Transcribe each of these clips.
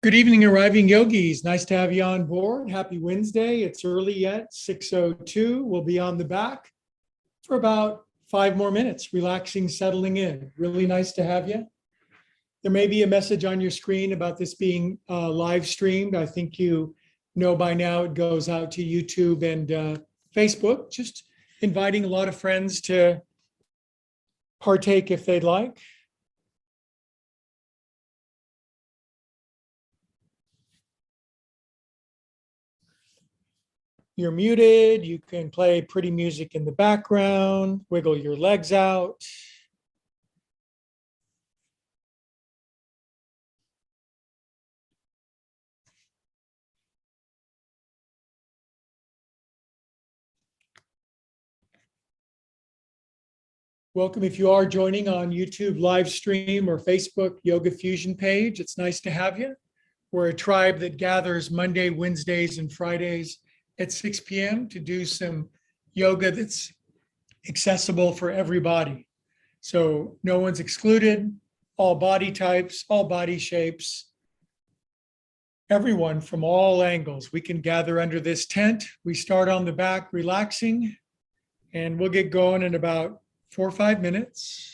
Good evening, arriving yogis. Nice to have you on board. Happy Wednesday. It's early yet, 6:02. We'll be on the back for about 5 more minutes, relaxing, settling in. Really nice to have you. There may be a message on your screen about this being live streamed. I think you know by now it goes out to YouTube and Facebook. Just inviting a lot of friends to partake if they'd like. You're muted. You can play pretty music in the background, wiggle your legs out. Welcome if you are joining on YouTube live stream or Facebook Yoga Fusion page. It's nice to have you. We're a tribe that gathers Monday, Wednesdays, and Fridays at 6 p.m. to do some yoga that's accessible for everybody. So no one's excluded, all body types, all body shapes, everyone from all angles. We can gather under this tent. We start on the back relaxing, and we'll get going in about 4 or 5 minutes.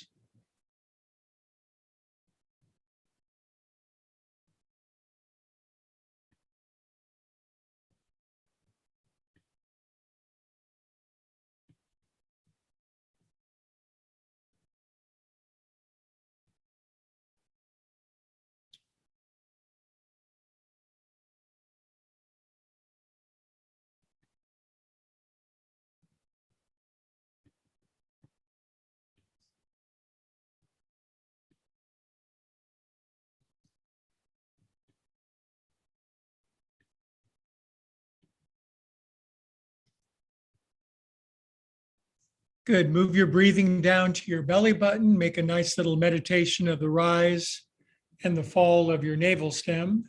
Good. Move your breathing down to your belly button. Make a nice little meditation of the rise and the fall of your navel stem.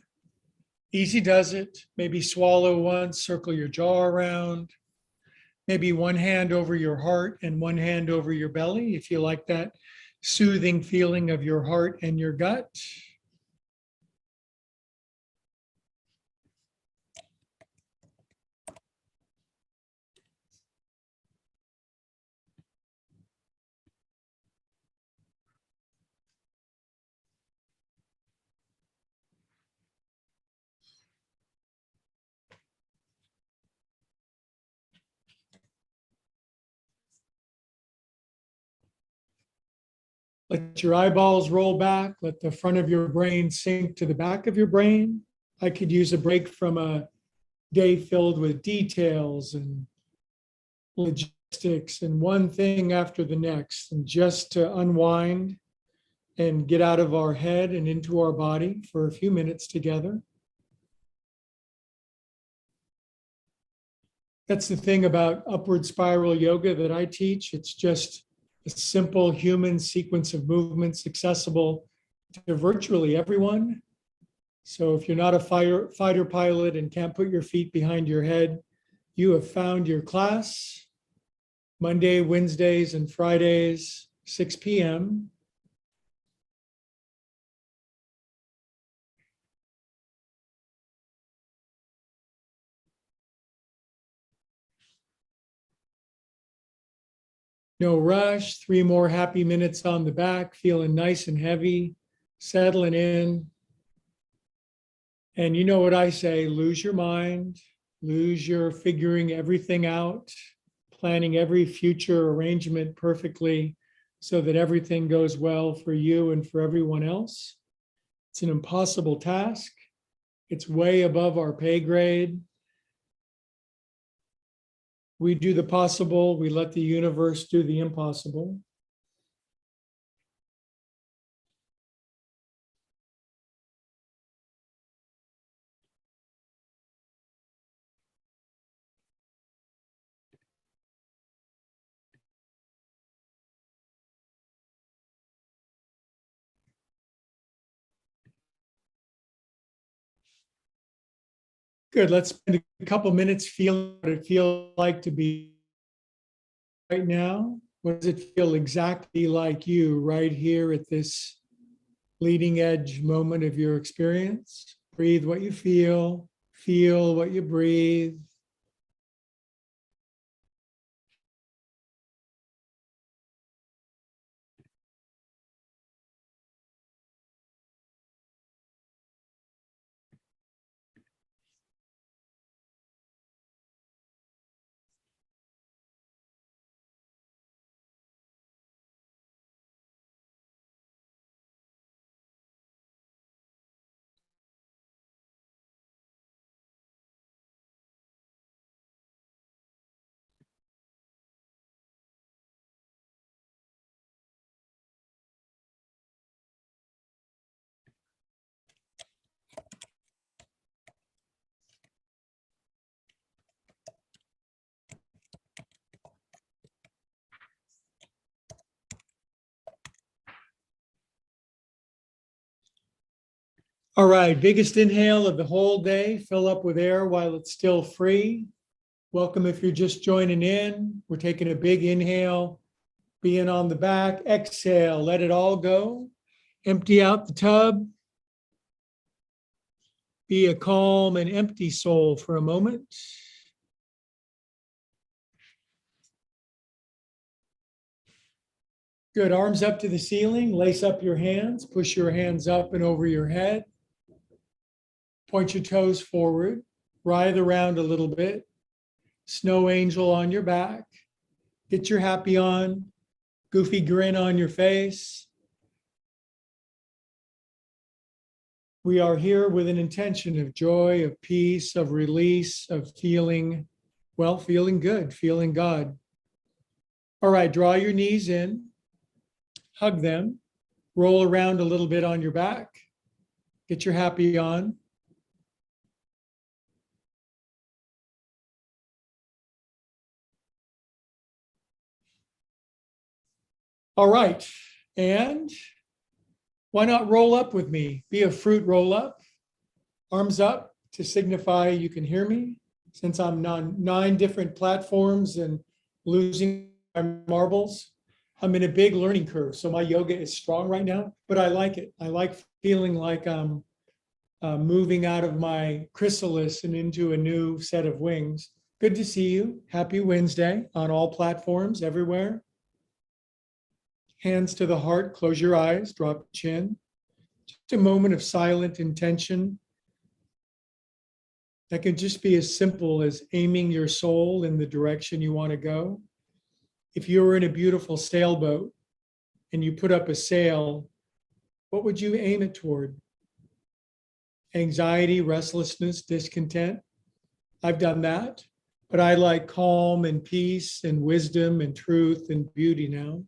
Easy does it. Maybe swallow once, circle your jaw around. Maybe one hand over your heart and one hand over your belly, if you like that soothing feeling of your heart and your gut. Let your eyeballs roll back. Let the front of your brain sink to the back of your brain. I could use a break from a day filled with details and logistics and one thing after the next, and just to unwind and get out of our head and into our body for a few minutes together. That's the thing about upward spiral yoga that I teach. It's just a simple human sequence of movements accessible to virtually everyone. So if you're not a fighter pilot and can't put your feet behind your head, you have found your class. Monday, Wednesdays, and Fridays, 6 p.m. No rush. 3 more happy minutes on the back, feeling nice and heavy, settling in. And you know what I say, lose your mind, lose your figuring everything out, planning every future arrangement perfectly so that everything goes well for you and for everyone else. It's an impossible task. It's way above our pay grade. We do the possible, we let the universe do the impossible. Good. Let's spend a couple minutes feeling what it feels like to be right now. What does it feel exactly like you right here at this leading edge moment of your experience? Breathe what you feel what you breathe. All right, biggest inhale of the whole day. Fill up with air while it's still free. Welcome if you're just joining in. We're taking a big inhale, being on the back. Exhale, let it all go. Empty out the tub. Be a calm and empty soul for a moment. Good, arms up to the ceiling. Lace up your hands. Push your hands up and over your head. Point your toes forward. Writhe around a little bit. Snow angel on your back. Get your happy on. Goofy grin on your face. We are here with an intention of joy, of peace, of release, of feeling, well, feeling good, feeling God. All right, draw your knees in, hug them, roll around a little bit on your back, get your happy on. All right, and why not roll up with me? Be a fruit roll up, arms up to signify you can hear me. Since I'm on 9 different platforms and losing my marbles, I'm in a big learning curve. So my yoga is strong right now, but I like it. I like feeling like I'm moving out of my chrysalis and into a new set of wings. Good to see you. Happy Wednesday on all platforms, everywhere. Hands to the heart, close your eyes, drop your chin. Just a moment of silent intention. That can just be as simple as aiming your soul in the direction you want to go. If you were in a beautiful sailboat and you put up a sail, what would you aim it toward? Anxiety, restlessness, discontent. I've done that, but I like calm and peace and wisdom and truth and beauty now.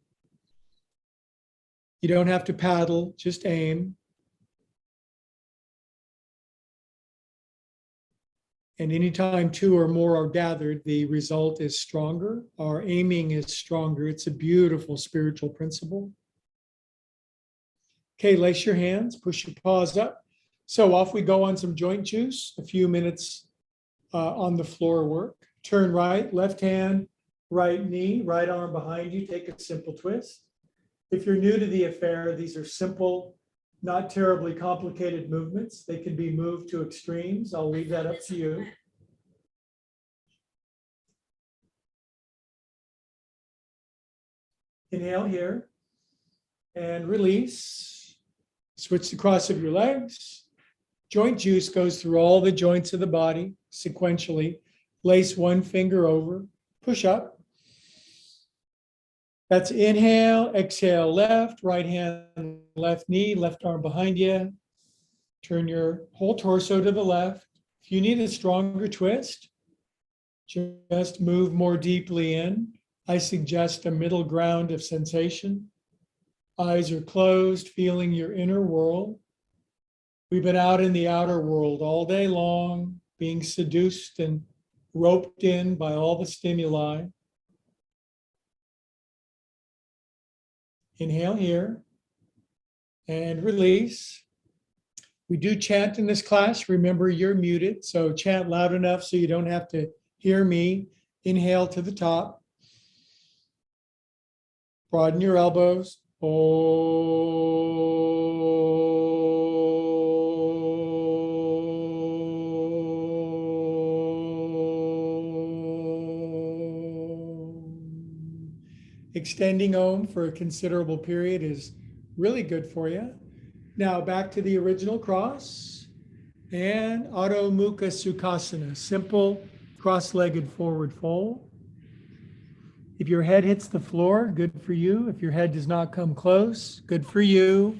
You don't have to paddle, just aim. And anytime 2 or more are gathered, the result is stronger. Our aiming is stronger. It's a beautiful spiritual principle. Okay, lace your hands, push your paws up. So off we go on some joint juice, a few minutes on the floor work. Turn right, left hand, right knee, right arm behind you. Take a simple twist. If you're new to the affair, these are simple, not terribly complicated movements. They can be moved to extremes. I'll leave that up to you. Inhale here and release. Switch the cross of your legs. Joint juice goes through all the joints of the body sequentially. Lace one finger over, push up. That's inhale, exhale, left, right hand, left knee, left arm behind you. Turn your whole torso to the left. If you need a stronger twist, just move more deeply in. I suggest a middle ground of sensation. Eyes are closed, feeling your inner world. We've been out in the outer world all day long, being seduced and roped in by all the stimuli. Inhale here and release. We do chant in this class. Remember, you're muted, so chant loud enough so you don't have to hear me. Inhale to the top. Broaden your elbows. Oh. extending Om for a considerable period is really good for you. Now back to the original cross and Adho Mukha Sukhasana, simple cross-legged forward fold. If your head hits the floor, good for you. If your head does not come close, good for you.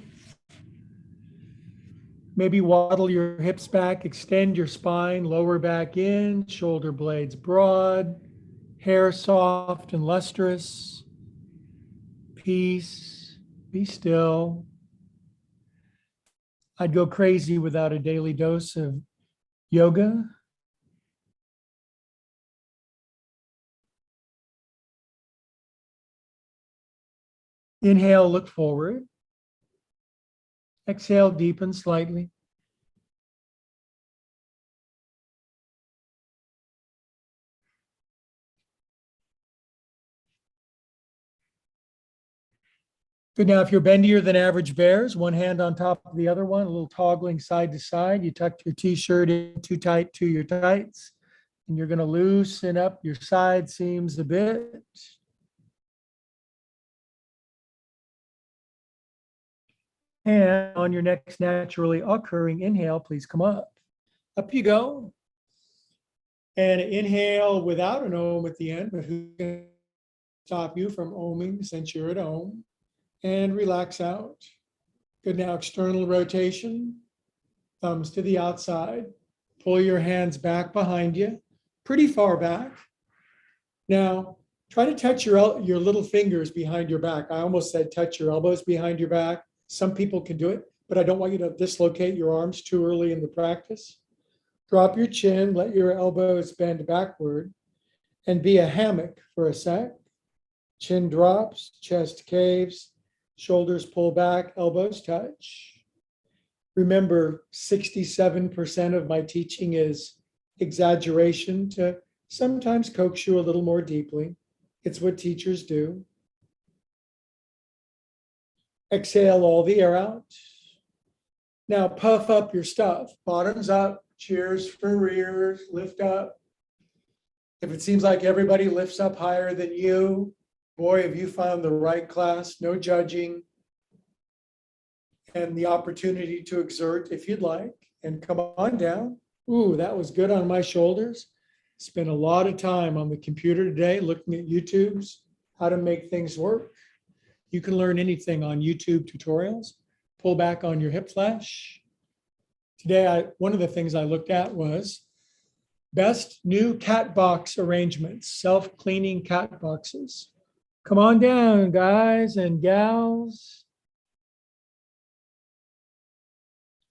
Maybe waddle your hips back, extend your spine, lower back in, shoulder blades broad, hair soft and lustrous. Peace, be still. I'd go crazy without a daily dose of yoga. Inhale, look forward. Exhale, deepen slightly. Good. Now, if you're bendier than average bears, one hand on top of the other one, a little toggling side to side. You tuck your t-shirt in too tight to your tights, and you're going to loosen up your side seams a bit. And on your next naturally occurring inhale, please come up. Up you go. And inhale without an Om at the end, but who can stop you from oming since you're at Om? And relax out. Good. Now external rotation, thumbs to the outside. Pull your hands back behind you, pretty far back. Now try to touch your little fingers behind your back. I almost said touch your elbows behind your back. Some people can do it, but I don't want you to dislocate your arms too early in the practice. Drop your chin, let your elbows bend backward, and be a hammock for a sec. Chin drops, chest caves, shoulders pull back, elbows touch. Remember, 67% of my teaching is exaggeration to sometimes coax you a little more deeply. It's what teachers do. Exhale all the air out. Now puff up your stuff. Bottoms up, cheers for rears, lift up. If it seems like everybody lifts up higher than you, boy, have you found the right class, no judging, and the opportunity to exert if you'd like, and come on down. Ooh, that was good on my shoulders. Spent a lot of time on the computer today looking at YouTube's how to make things work. You can learn anything on YouTube tutorials. Pull back on your hip flash. Today, one of the things I looked at was best new cat box arrangements, self-cleaning cat boxes. Come on down, guys and gals.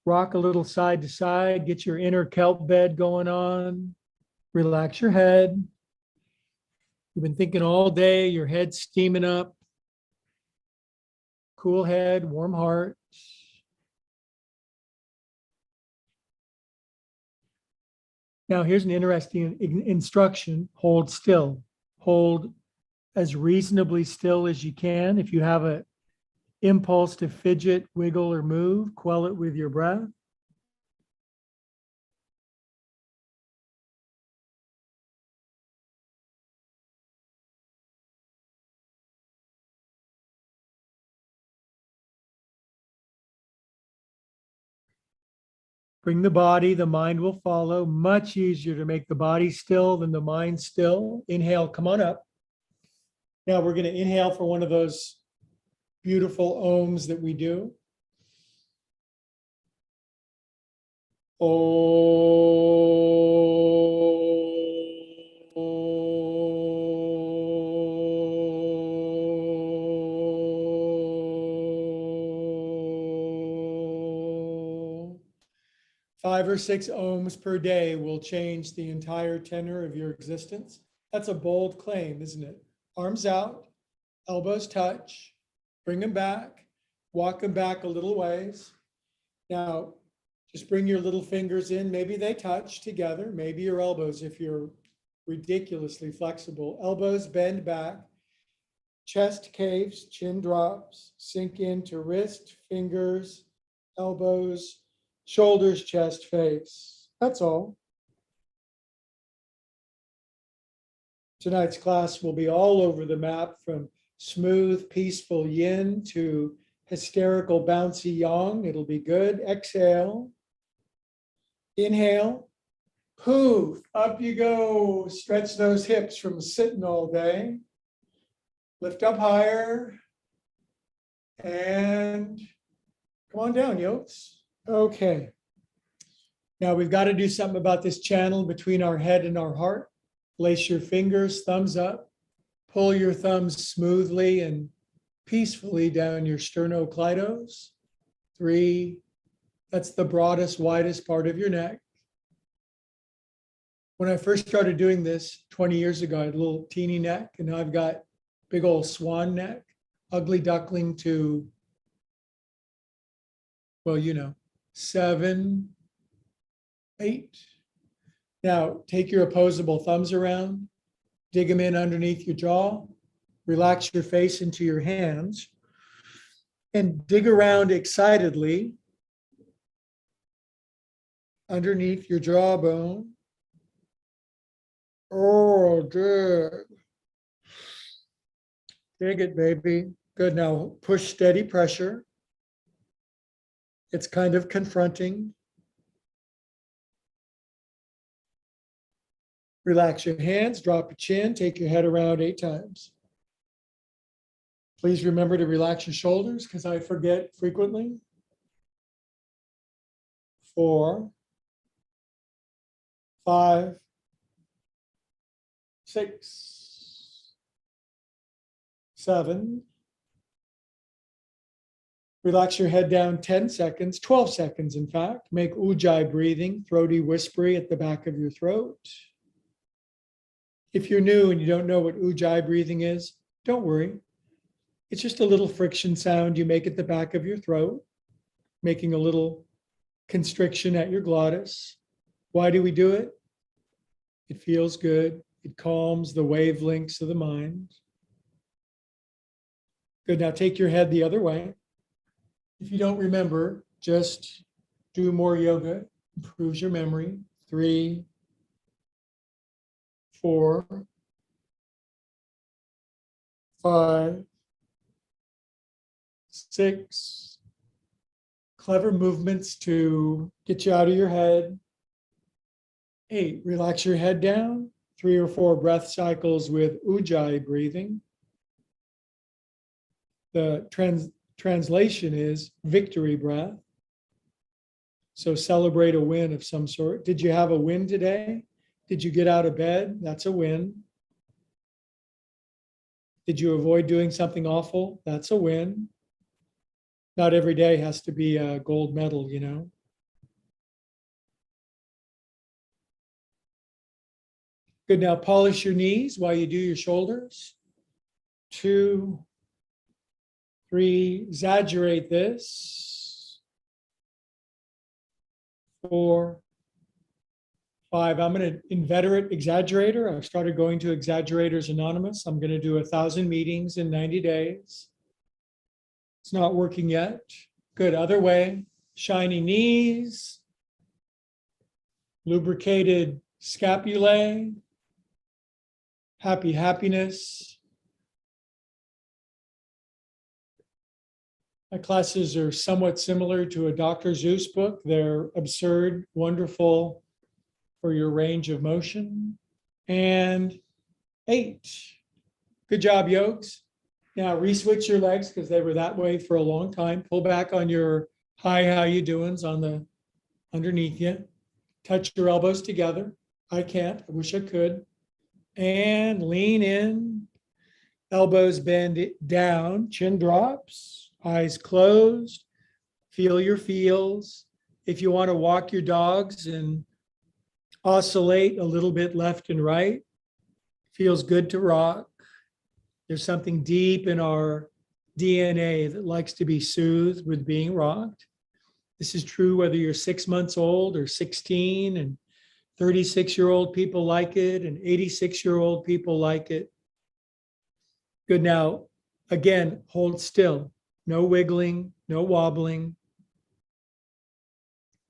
Rock a little side to side, get your inner kelp bed going on. Relax your head. You've been thinking all day, your head's steaming up. Cool head, warm heart. Now, here's an interesting instruction. Hold still. Hold as reasonably still as you can. If you have an impulse to fidget, wiggle, or move, quell it with your breath. Bring the body, the mind will follow. Much easier to make the body still than the mind still. Inhale, come on up. Now we're going to inhale for one of those beautiful ohms that we do. Five or six ohms per day will change the entire tenor of your existence. That's a bold claim, isn't it? Arms out, elbows touch, bring them back, walk them back a little ways. Now, just bring your little fingers in. Maybe they touch together. Maybe your elbows, if you're ridiculously flexible. Elbows bend back. Chest caves, chin drops. Sink into wrist, fingers, elbows, shoulders, chest, face. That's all. Tonight's class will be all over the map, from smooth, peaceful yin to hysterical, bouncy yang. It'll be good. Exhale. Inhale. Poof, up you go. Stretch those hips from sitting all day. Lift up higher. And come on down, yokes. Okay. Now we've got to do something about this channel between our head and our heart. Place your fingers, thumbs up. Pull your thumbs smoothly and peacefully down your sternocleidos. 3. That's the broadest, widest part of your neck. When I first started doing this 20 years ago, I had a little teeny neck, and now I've got big old swan neck, ugly duckling to, well, 7, 8. Now take your opposable thumbs around, dig them in underneath your jaw, relax your face into your hands, and dig around excitedly underneath your jawbone. Oh, good. Dig it, baby. Good. Now push steady pressure. It's kind of confronting. Relax your hands, drop your chin, take your head around 8 times. Please remember to relax your shoulders because I forget frequently. 4, 5, 6, 7. Relax your head down 10 seconds, 12 seconds, in fact. Make ujjayi breathing, throaty, whispery at the back of your throat. If you're new and you don't know what ujjayi breathing is, don't worry. It's just a little friction sound you make at the back of your throat, making a little constriction at your glottis. Why do we do it? It feels good. It calms the wavelengths of the mind. Good. Now take your head the other way. If you don't remember, just do more yoga, improves your memory. 3, 4, 5, 6. Clever movements to get you out of your head. 8, relax your head down. 3 or 4 breath cycles with ujjayi breathing. The translation is victory breath. So celebrate a win of some sort. Did you have a win today? Did you get out of bed? That's a win. Did you avoid doing something awful? That's a win. Not every day has to be a gold medal, Good. Now polish your knees while you do your shoulders. 2, 3, exaggerate this. 4, 5. I'm an inveterate exaggerator. I've started going to Exaggerators Anonymous. I'm going to do 1,000 meetings in 90 days. It's not working yet. Good. Other way. Shiny knees. Lubricated scapulae. Happy happiness. My classes are somewhat similar to a Dr. Seuss book. They're absurd, wonderful for your range of motion. And 8. Good job, yokes. Now re-switch your legs because they were that way for a long time. Pull back on your hi, how you doings on the underneath you. Touch your elbows together. I can't. I wish I could. And lean in. Elbows bend down. Chin drops. Eyes closed. Feel your feels. If you want to walk your dogs and oscillate a little bit left and right, feels good to rock. There's something deep in our DNA that likes to be soothed with being rocked. This is true whether you're 6 months old or 16, and 36-year-old people like it, and 86-year-old people like it. Good. Now, again, hold still. No wiggling, no wobbling.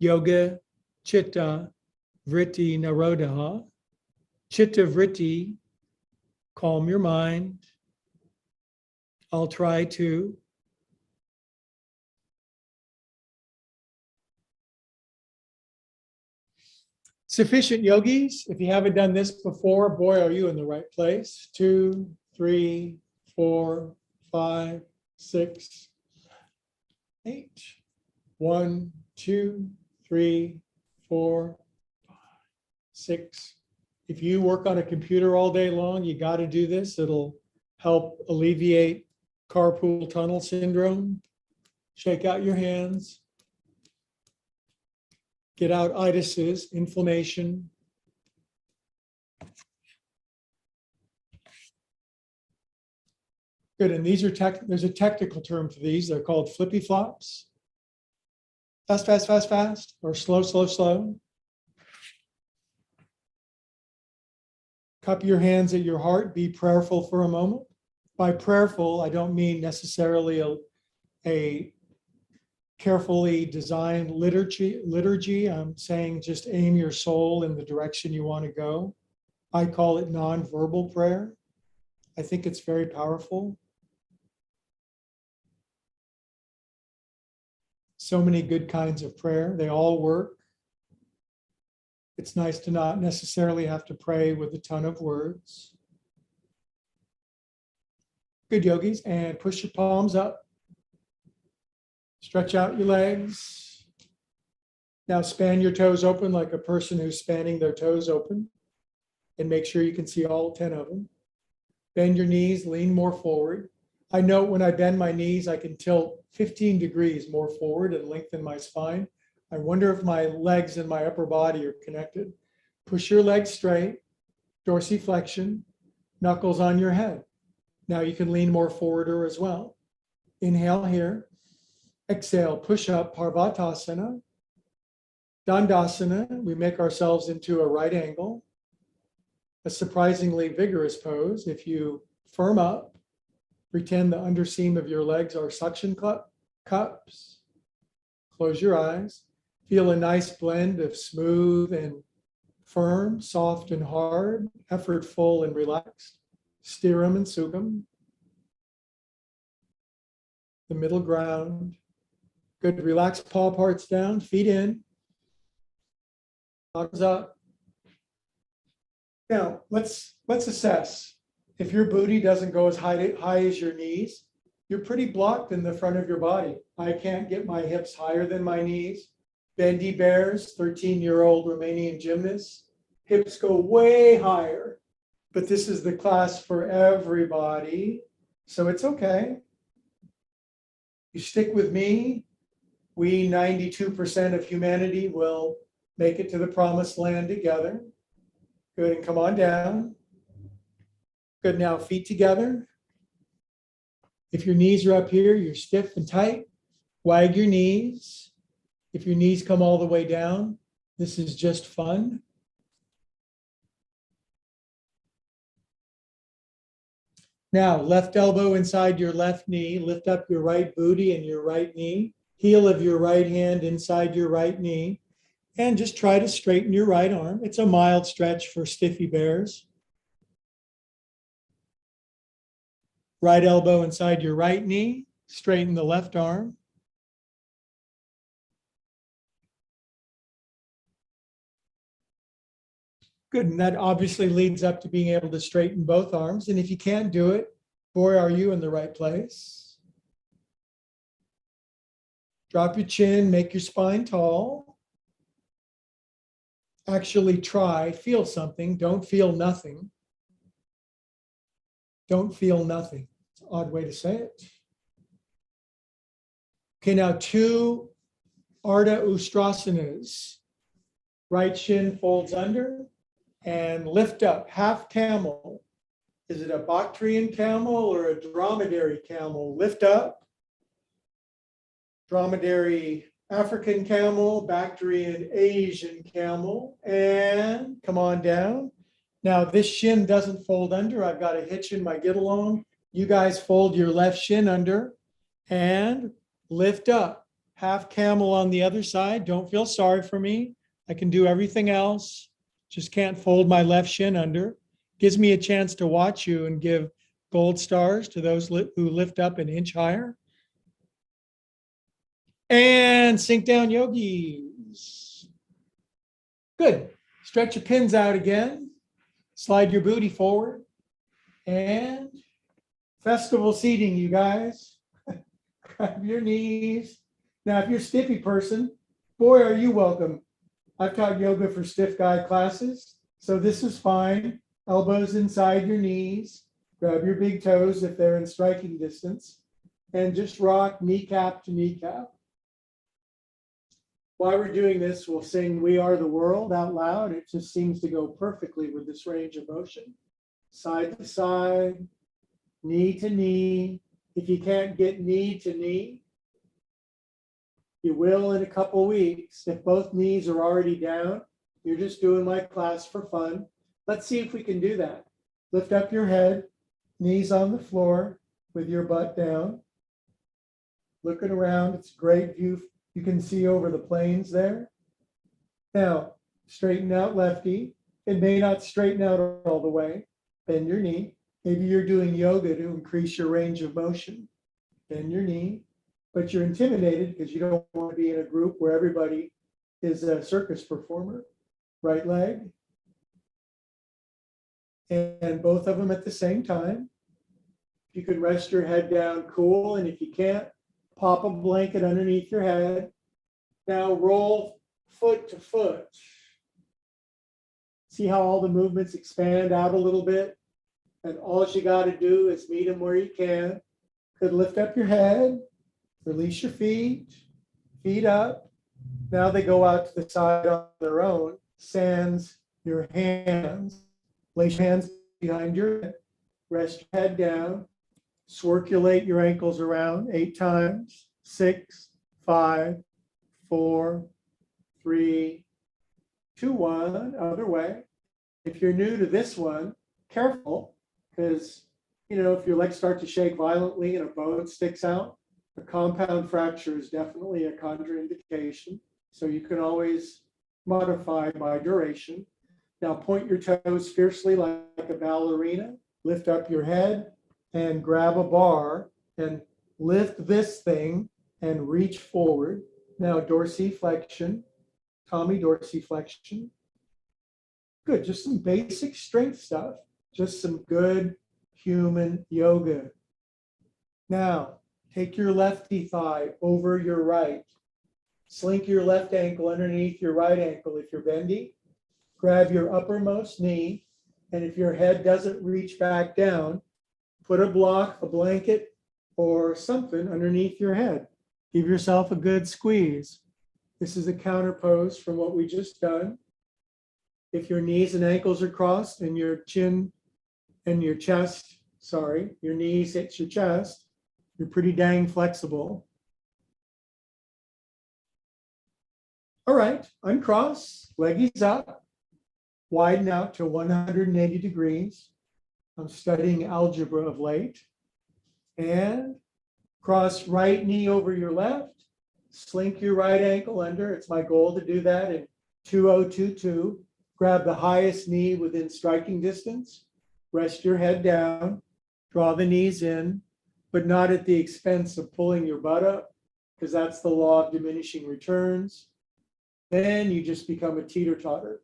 Yoga, chitta, vritti, narodaha. Chitta vritti, calm your mind. I'll try to. Sufficient yogis. If you haven't done this before, boy, are you in the right place. 2, 3, 4, 5, 6, 8. 1, 2, 3, 4, 5, 6. If you work on a computer all day long, you got to do this. It'll help alleviate carpal tunnel syndrome. Shake out your hands. Get out itises, inflammation. Good, and these are there's a technical term for these. They're called flippy flops. Fast, fast, fast, fast, or slow, slow, slow. Cup your hands at your heart. Be prayerful for a moment. By prayerful, I don't mean necessarily a carefully designed liturgy. I'm saying just aim your soul in the direction you want to go. I call it nonverbal prayer. I think it's very powerful. So many good kinds of prayer. They all work. It's nice to not necessarily have to pray with a ton of words. Good, yogis. And push your palms up. Stretch out your legs. Now span your toes open like a person who's spanning their toes open. And make sure you can see all 10 of them. Bend your knees, lean more forward. I note when I bend my knees, I can tilt 15 degrees more forward and lengthen my spine. I wonder if my legs and my upper body are connected. Push your legs straight, dorsiflexion, knuckles on your head. Now you can lean more forwarder as well. Inhale here. Exhale, push up, Parvatasana. Dandasana, we make ourselves into a right angle. A surprisingly vigorous pose. If you firm up, pretend the underseam of your legs are suction cups. Close your eyes. Feel a nice blend of smooth and firm, soft and hard, effortful and relaxed. Stiram and Sukham. The middle ground. Good, relax paw parts down, feet in. Arms up. Now, let's assess. If your booty doesn't go as high as your knees, you're pretty blocked in the front of your body. I can't get my hips higher than my knees. Bendy bears, 13-year-old Romanian gymnasts, hips go way higher. But this is the class for everybody, so it's okay. You stick with me. We, 92% of humanity, will make it to the promised land together. Good, and come on down. Good, now feet together. If your knees are up here, you're stiff and tight. Wag your knees. If your knees come all the way down, this is just fun. Now, left elbow inside your left knee. Lift up your right booty and your right knee. Heel of your right hand inside your right knee. And just try to straighten your right arm. It's a mild stretch for stiffy bears. Right elbow inside your right knee. Straighten the left arm. Good, and that obviously leads up to being able to straighten both arms. And if you can't do it, boy, are you in the right place. Drop your chin, make your spine tall. Actually try, feel something, don't feel nothing. Don't feel nothing. It's an odd way to say it. Okay, now 2 Ardha Ustrasanas. Right shin folds under. And lift up, half camel. Is it a Bactrian camel or a dromedary camel? Lift up. Dromedary African camel, Bactrian Asian camel. And come on down. Now this shin doesn't fold under. I've got a hitch in my get along. You guys fold your left shin under and lift up. Half camel on the other side. Don't feel sorry for me. I can do everything else. Just can't fold my left shin under. Gives me a chance to watch you and give Gold stars to those who lift up an inch higher. And sink down, yogis. Good. Stretch your pins out again. Slide your booty forward. And festival seating, you guys. Grab your knees. Now, if you're a stiffy person, boy, are you welcome. I've taught yoga for stiff guy classes, so this is fine. Elbows inside your knees. Grab your big toes if they're in striking distance, and just rock kneecap to kneecap. While we're doing this, we'll sing We Are the World out loud. It just seems to go perfectly with this range of motion. Side to side, knee to knee. If you can't get knee to knee, you will in a couple weeks. If both knees are already down, you're just doing my class for fun. Let's see if we can do that. Lift up your head, knees on the floor with your butt down. Looking around, it's a great view. You can see over the plains there. Now, straighten out lefty. It may not straighten out all the way. Bend your knee. Maybe you're doing yoga to increase your range of motion. Bend your knee, but you're intimidated because you don't want to be in a group where everybody is a circus performer. Right leg. And both of them at the same time. You can rest your head down cool, and if you can't, pop a blanket underneath your head. Now roll foot to foot. See how all the movements expand out a little bit? And all you got to do is meet them where you can. Could lift up your head, release your feet, feet up. Now they go out to the side on their own. Sans your hands. Place your hands behind your head. Rest your head down. Circulate your ankles around 8 times. 6, 5, 4, 3, 2, 1. Other way. If you're new to this one, careful, because if your legs start to shake violently and a bone sticks out, a compound fracture is definitely a contraindication. So you can always modify by duration. Now point your toes fiercely like a ballerina. Lift up your head and grab a bar and lift this thing and reach forward. Now dorsiflexion, Tommy dorsiflexion. Good, just some basic strength stuff. Just some good human yoga. Now, take your lefty thigh over your right. Slink your left ankle underneath your right ankle if you're bendy. Grab your uppermost knee, and if your head doesn't reach back down, put a block, a blanket, or something underneath your head. Give yourself a good squeeze. This is a counter pose from what we just done. If your knees and ankles are crossed and your chin and your chest, your knees hit your chest, you're pretty dang flexible. All right, uncross, leggies up, widen out to 180 degrees. I'm studying algebra of late. And cross right knee over your left, slink your right ankle under. It's my goal to do that in 2022. Grab the highest knee within striking distance. Rest your head down. Draw the knees in, but not at the expense of pulling your butt up, because that's the law of diminishing returns. Then you just become a teeter-totter.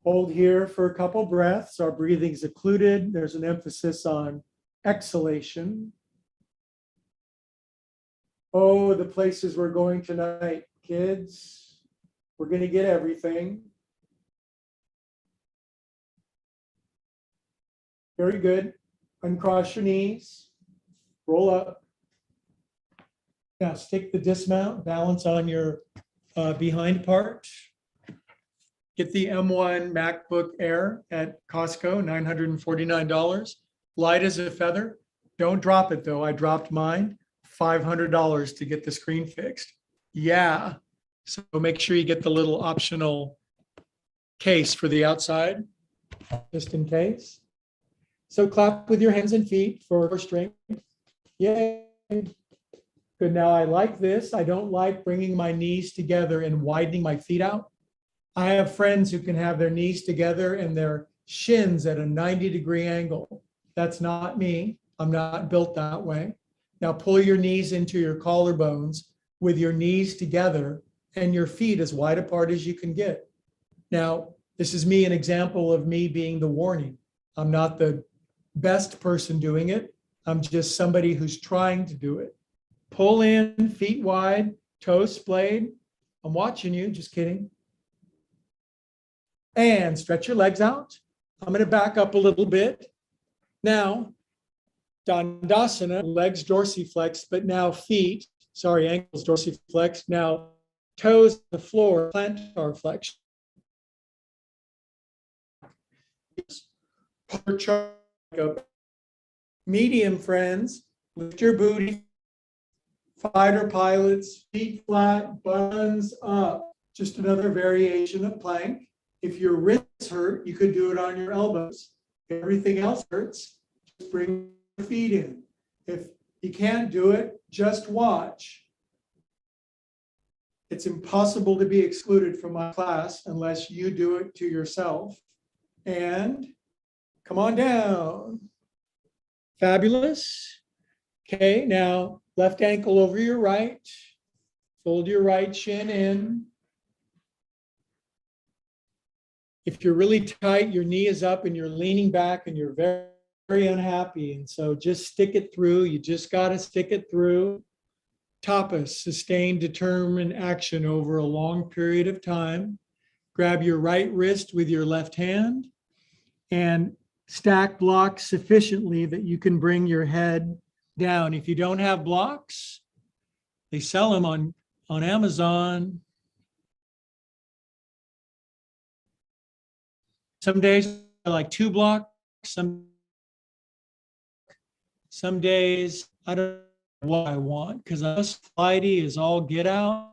Hold here for a couple breaths. Our breathing's occluded. There's an emphasis on exhalation. Oh, the places we're going tonight, kids. We're going to get everything. Very good. Uncross your knees. Roll up. Now stick the dismount, balance on your behind part. Get the M1 MacBook Air at Costco, $949. Light as a feather. Don't drop it though. I dropped mine. $500 to get the screen fixed. Yeah. So make sure you get the little optional case for the outside, just in case. So clap with your hands and feet for strength. Yay. Good. Now I like this. I don't like bringing my knees together and widening my feet out. I have friends who can have their knees together and their shins at a 90-degree angle. That's not me. I'm not built that way. Now pull your knees into your collarbones with your knees together and your feet as wide apart as you can get. Now, this is me, an example of me being the warning. I'm not the best person doing it. I'm just somebody who's trying to do it. Pull in, feet wide, toes splayed. I'm watching you, just kidding. And stretch your legs out. I'm going to back up a little bit. Now, Dandasana, legs dorsiflexed, but now feet, ankles dorsiflexed. Now toes to the floor, plantar flexion. Medium, friends, lift your booty. Fighter pilots, feet flat, buns up. Just another variation of plank. If your wrists hurt, you could do it on your elbows. If everything else hurts, just bring your feet in. If you can't do it, just watch. It's impossible to be excluded from my class unless you do it to yourself. And come on down. Fabulous. Okay, now left ankle over your right. Fold your right shin in. If you're really tight, your knee is up and you're leaning back and you're very, very unhappy. And so just stick it through. You just got to stick it through. Tapas, sustained, determined action over a long period of time. Grab your right wrist with your left hand and stack blocks sufficiently that you can bring your head down. If you don't have blocks, they sell them on Amazon. Some days I like 2 blocks, some days I don't know what I want because us flighty is all get out,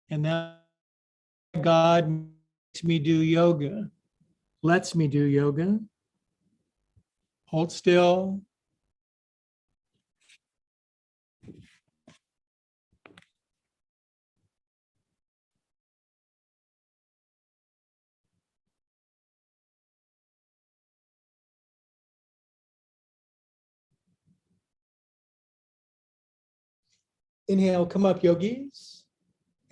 and that God makes me do yoga, lets me do yoga. Hold still. Inhale, come up, yogis.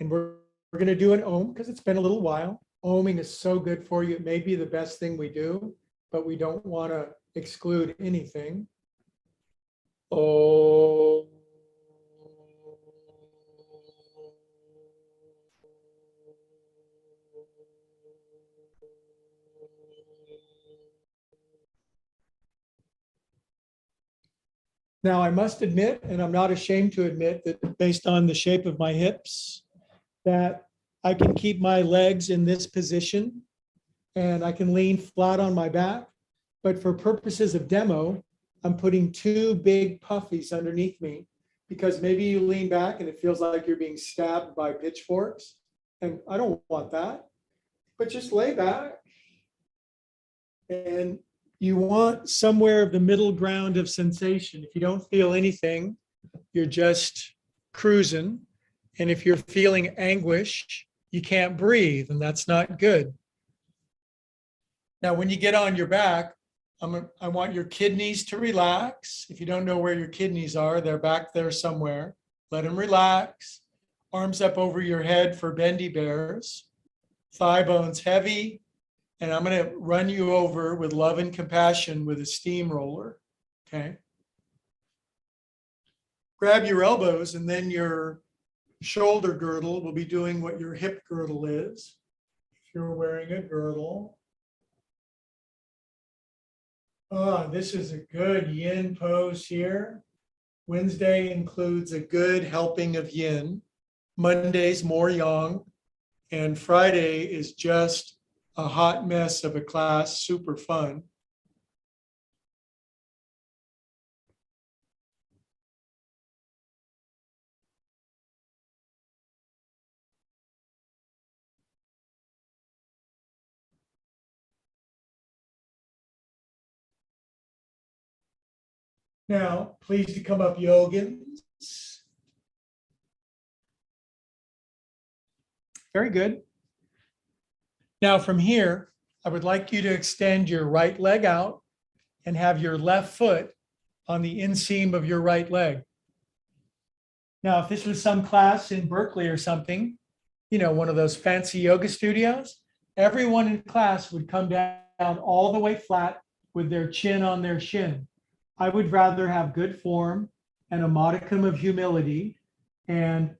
And we're going to do an Om because it's been a little while. Oming is so good for you. It may be the best thing we do, but we don't want to exclude anything. Om. Now, I must admit, and I'm not ashamed to admit that based on the shape of my hips, that I can keep my legs in this position and I can lean flat on my back. But for purposes of demo, I'm putting 2 big puffies underneath me because maybe you lean back and it feels like you're being stabbed by pitchforks. And I don't want that. But just lay back. And you want somewhere of the middle ground of sensation. If you don't feel anything, you're just cruising. And if you're feeling anguish, you can't breathe, and that's not good. Now, when you get on your back, I want your kidneys to relax. If you don't know where your kidneys are, they're back there somewhere. Let them relax. Arms up over your head for bendy bears. Thigh bones heavy. And I'm going to run you over with love and compassion with a steamroller. Okay. Grab your elbows, and then your shoulder girdle will be doing what your hip girdle is. If you're wearing a girdle. This is a good yin pose here. Wednesday includes a good helping of yin. Monday's more yang. And Friday is just a hot mess of a class, super fun. Now, pleased to come up, yogins. Very good. Now from here, I would like you to extend your right leg out and have your left foot on the inseam of your right leg. Now, if this was some class in Berkeley or something, one of those fancy yoga studios, everyone in class would come down all the way flat with their chin on their shin. I would rather have good form and a modicum of humility and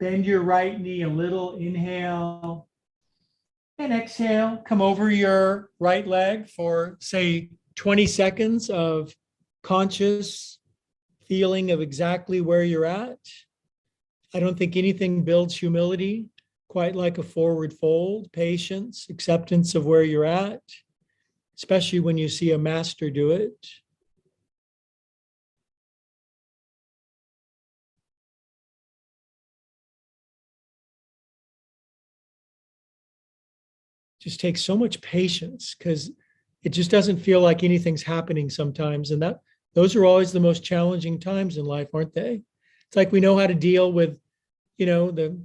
bend your right knee a little, inhale and exhale. Come over your right leg for, say, 20 seconds of conscious feeling of exactly where you're at. I don't think anything builds humility quite like a forward fold, patience, acceptance of where you're at, especially when you see a master do it. Just takes so much patience because it just doesn't feel like anything's happening sometimes. And those are always the most challenging times in life, aren't they? It's like we know how to deal with, the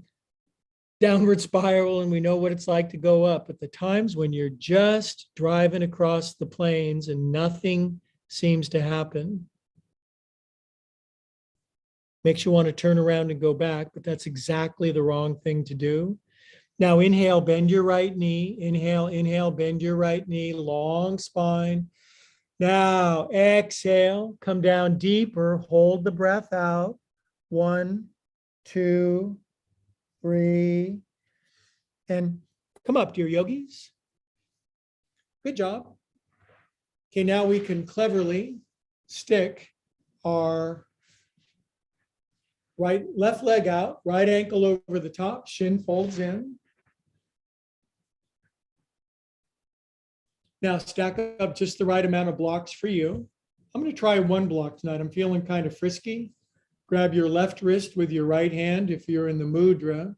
downward spiral and we know what it's like to go up. But the times when you're just driving across the plains and nothing seems to happen, makes you want to turn around and go back, but that's exactly the wrong thing to do. Now inhale, bend your right knee. Inhale, bend your right knee, long spine. Now exhale, come down deeper, hold the breath out. 1, 2, 3, and come up, dear yogis. Good job. Okay, now we can cleverly stick our left leg out, right ankle over the top, shin folds in. Now stack up just the right amount of blocks for you. I'm going to try one block tonight. I'm feeling kind of frisky. Grab your left wrist with your right hand if you're in the mudra.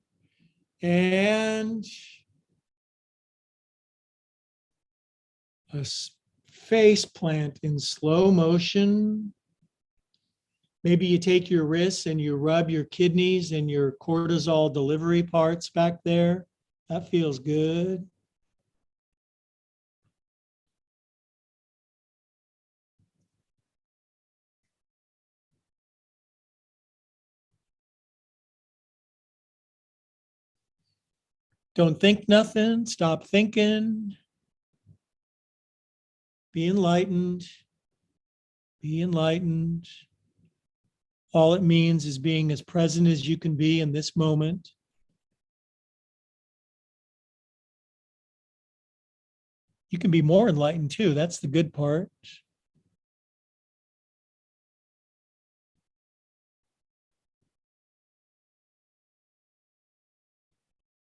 And a face plant in slow motion. Maybe you take your wrists and you rub your kidneys and your cortisol delivery parts back there. That feels good. Don't think nothing. Stop thinking. Be enlightened. Be enlightened. All it means is being as present as you can be in this moment. You can be more enlightened too. That's the good part.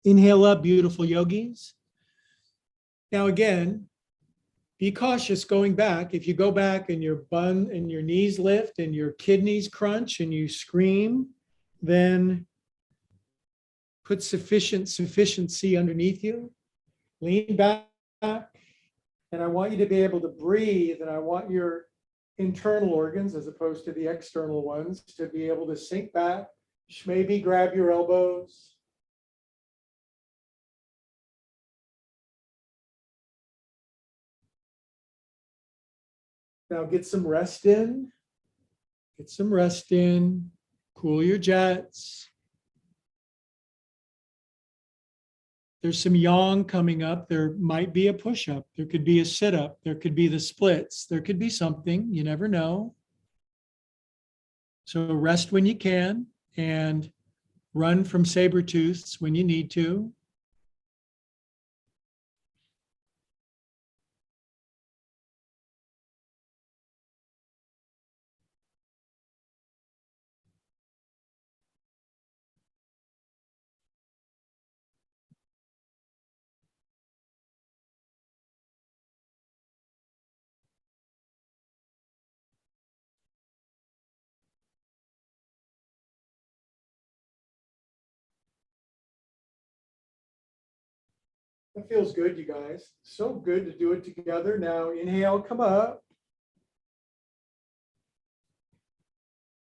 Inhale up, beautiful yogis. Now again, be cautious going back. If you go back and your bun and your knees lift and your kidneys crunch and you scream, then put sufficiency underneath you. Lean back, and I want you to be able to breathe, and I want your internal organs, as opposed to the external ones, to be able to sink back. Maybe grab your elbows. Now get some rest in. Get some rest in. Cool your jets. There's some yang coming up. There might be a push-up. There could be a sit-up. There could be the splits. There could be something. You never know. So rest when you can and run from saber-tooths when you need to. That feels good, you guys. So good to do it together. Now inhale, come up.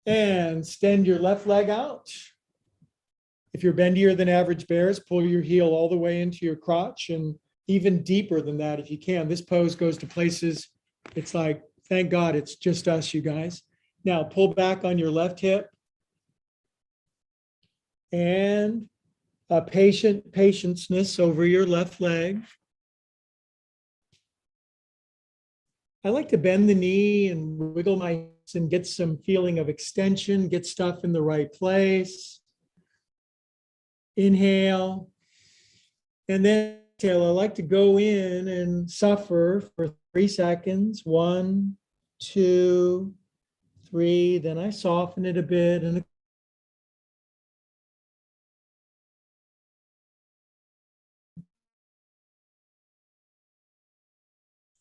And extend your left leg out. If you're bendier than average bears, pull your heel all the way into your crotch and even deeper than that if you can. This pose goes to places, it's like, thank God it's just us, you guys. Now pull back on your left hip and a patience over your left leg. I like to bend the knee and wiggle my hips and get some feeling of extension, get stuff in the right place. Inhale. And then exhale. I like to go in and suffer for 3 seconds. 1, 2, 3. Then I soften it a bit and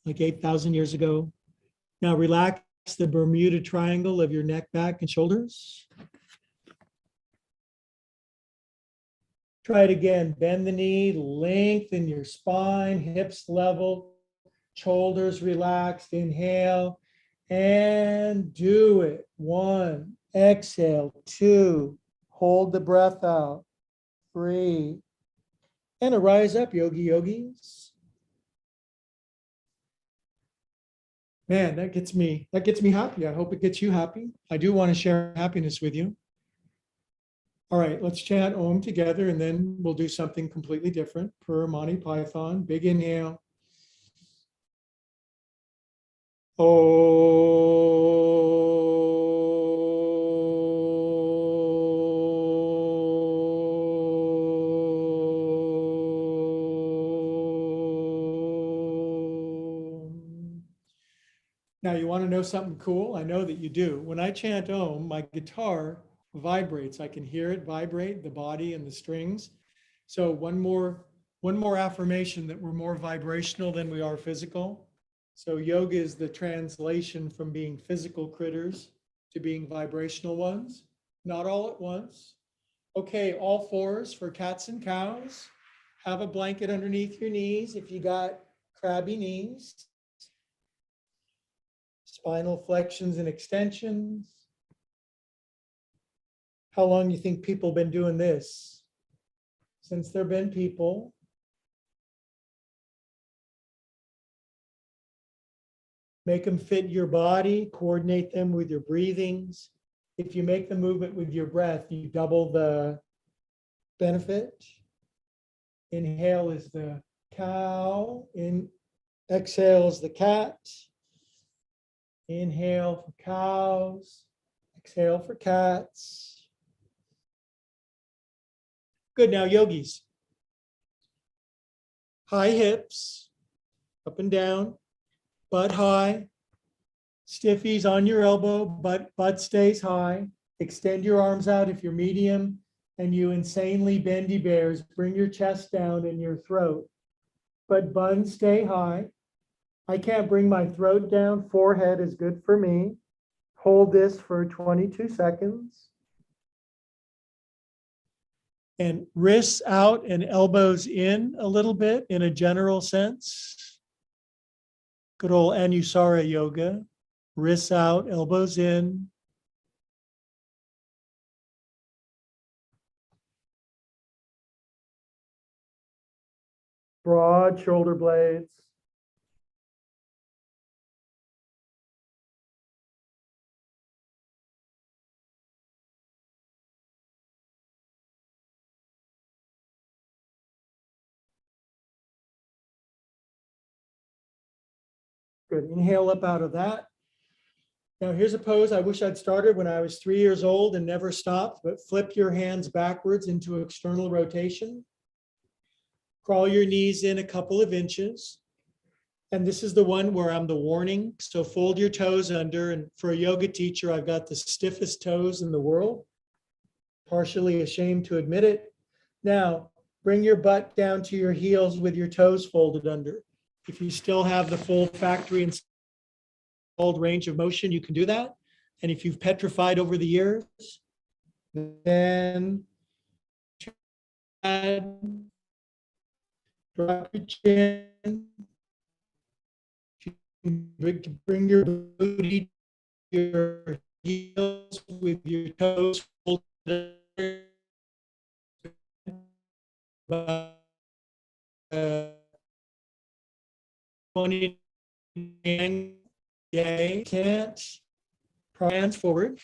like 8,000 years ago. Now relax the Bermuda Triangle of your neck, back, and shoulders. Try it again. Bend the knee, lengthen your spine, hips level, shoulders relaxed. Inhale and do it. 1, exhale. 2, hold the breath out. 3, and arise up, yogis. Man, that gets me happy. I hope it gets you happy. I do want to share happiness with you. All right, let's chant Om together and then we'll do something completely different. Per Monty Python, big inhale. Now, you want to know something cool? I know that you do. When I chant Om, my guitar vibrates. I can hear it vibrate, the body and the strings. So one more affirmation that we're more vibrational than we are physical. So yoga is the translation from being physical critters to being vibrational ones, not all at once. Okay, all fours for cats and cows. Have a blanket underneath your knees if you got crabby knees. Spinal flexions and extensions. How long do you think people have been doing this? Since there have been people. Make them fit your body, coordinate them with your breathings. If you make the movement with your breath, you double the benefit. Inhale is the cow, exhale is the cat. Inhale for cows, exhale for cats. Good, now yogis. High hips, up and down, butt high. Stiffies on your elbow, butt stays high. Extend your arms out if you're medium, and you insanely bendy bears. Bring your chest down and your throat, but buns stay high. I can't bring my throat down. Forehead is good for me. Hold this for 22 seconds. And wrists out and elbows in a little bit in a general sense. Good old Anusara yoga. Wrists out, elbows in. Broad shoulder blades. Good. Inhale up out of that. Now here's a pose I wish I'd started when I was 3 years old and never stopped, but flip your hands backwards into external rotation. Crawl your knees in a couple of inches. And this is the one where I'm the warning. So fold your toes under. And for a yoga teacher, I've got the stiffest toes in the world. Partially ashamed to admit it. Now, bring your butt down to your heels with your toes folded under. If you still have the full factory installed range of motion, you can do that. And if you've petrified over the years, then drop your chin. Bring your booty to your heels with your toes folded. 20 can't. Hands forward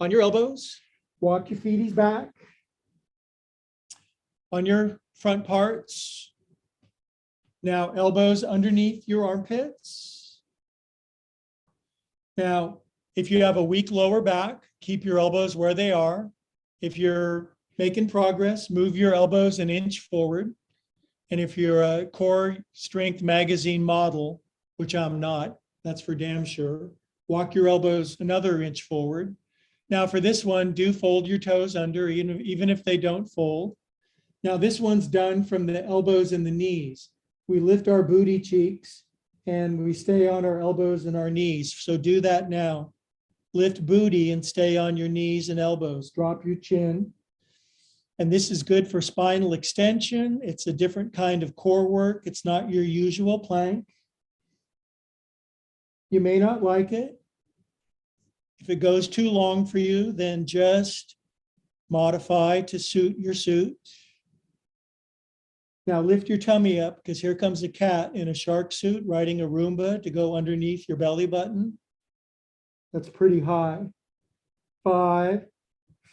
on your elbows. Walk your feeties back on your front parts. Now elbows underneath your armpits. Now, if you have a weak lower back, keep your elbows where they are. If you're making progress, move your elbows an inch forward. And if you're a Core Strength Magazine model, which I'm not, that's for damn sure, walk your elbows another inch forward. Now for this one, do fold your toes under, even if they don't fold. Now this one's done from the elbows and the knees. We lift our booty cheeks and we stay on our elbows and our knees. So do that now. Lift booty and stay on your knees and elbows. Drop your chin. And this is good for spinal extension. It's a different kind of core work. It's not your usual plank. You may not like it. If it goes too long for you, then just modify to suit your suit. Now lift your tummy up because here comes a cat in a shark suit riding a Roomba to go underneath your belly button. That's pretty high. 5,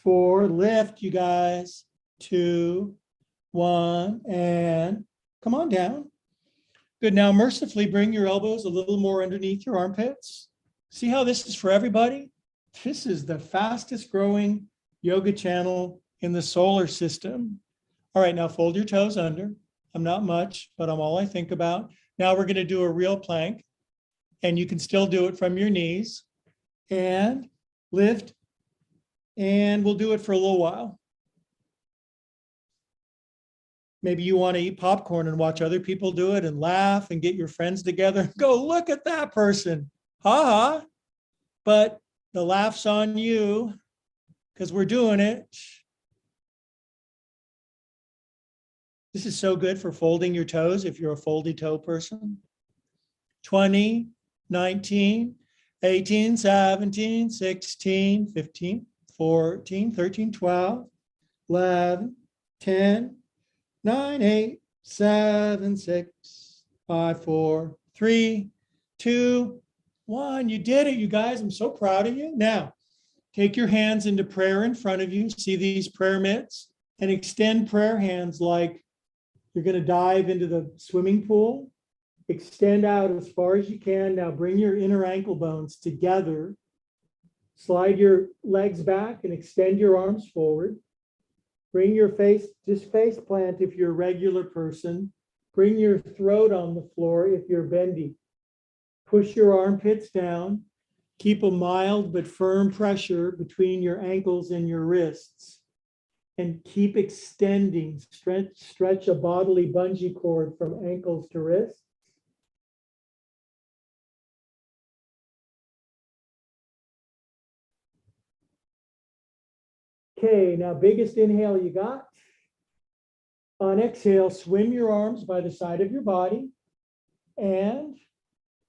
4, lift, you guys. 2, 1, and come on down. Good. Now mercifully bring your elbows a little more underneath your armpits. See how this is for everybody? This is the fastest growing yoga channel in the solar system. All right, now fold your toes under. I'm not much, but I'm all I think about. Now we're going to do a real plank, and you can still do it from your knees. And lift, and we'll do it for a little while. Maybe you want to eat popcorn and watch other people do it and laugh and get your friends together and go, look at that person. Ha ha. But the laugh's on you because we're doing it. This is so good for folding your toes if you're a foldy toe person. 20, 19, 18, 17, 16, 15, 14, 13, 12, 11, 10, 9, 8, 7, 6, 5, 4, 3, 2, 1. You did it, you guys. I'm so proud of you. Now, take your hands into prayer in front of you. See these prayer mitts? And extend prayer hands like you're going to dive into the swimming pool. Extend out as far as you can. Now bring your inner ankle bones together. Slide your legs back and extend your arms forward. Bring your face, just face plant if you're a regular person. Bring your throat on the floor if you're bendy. Push your armpits down. Keep a mild but firm pressure between your ankles and your wrists. And keep extending. Stretch a bodily bungee cord from ankles to wrists. Okay, now biggest inhale you got. On exhale, swim your arms by the side of your body. And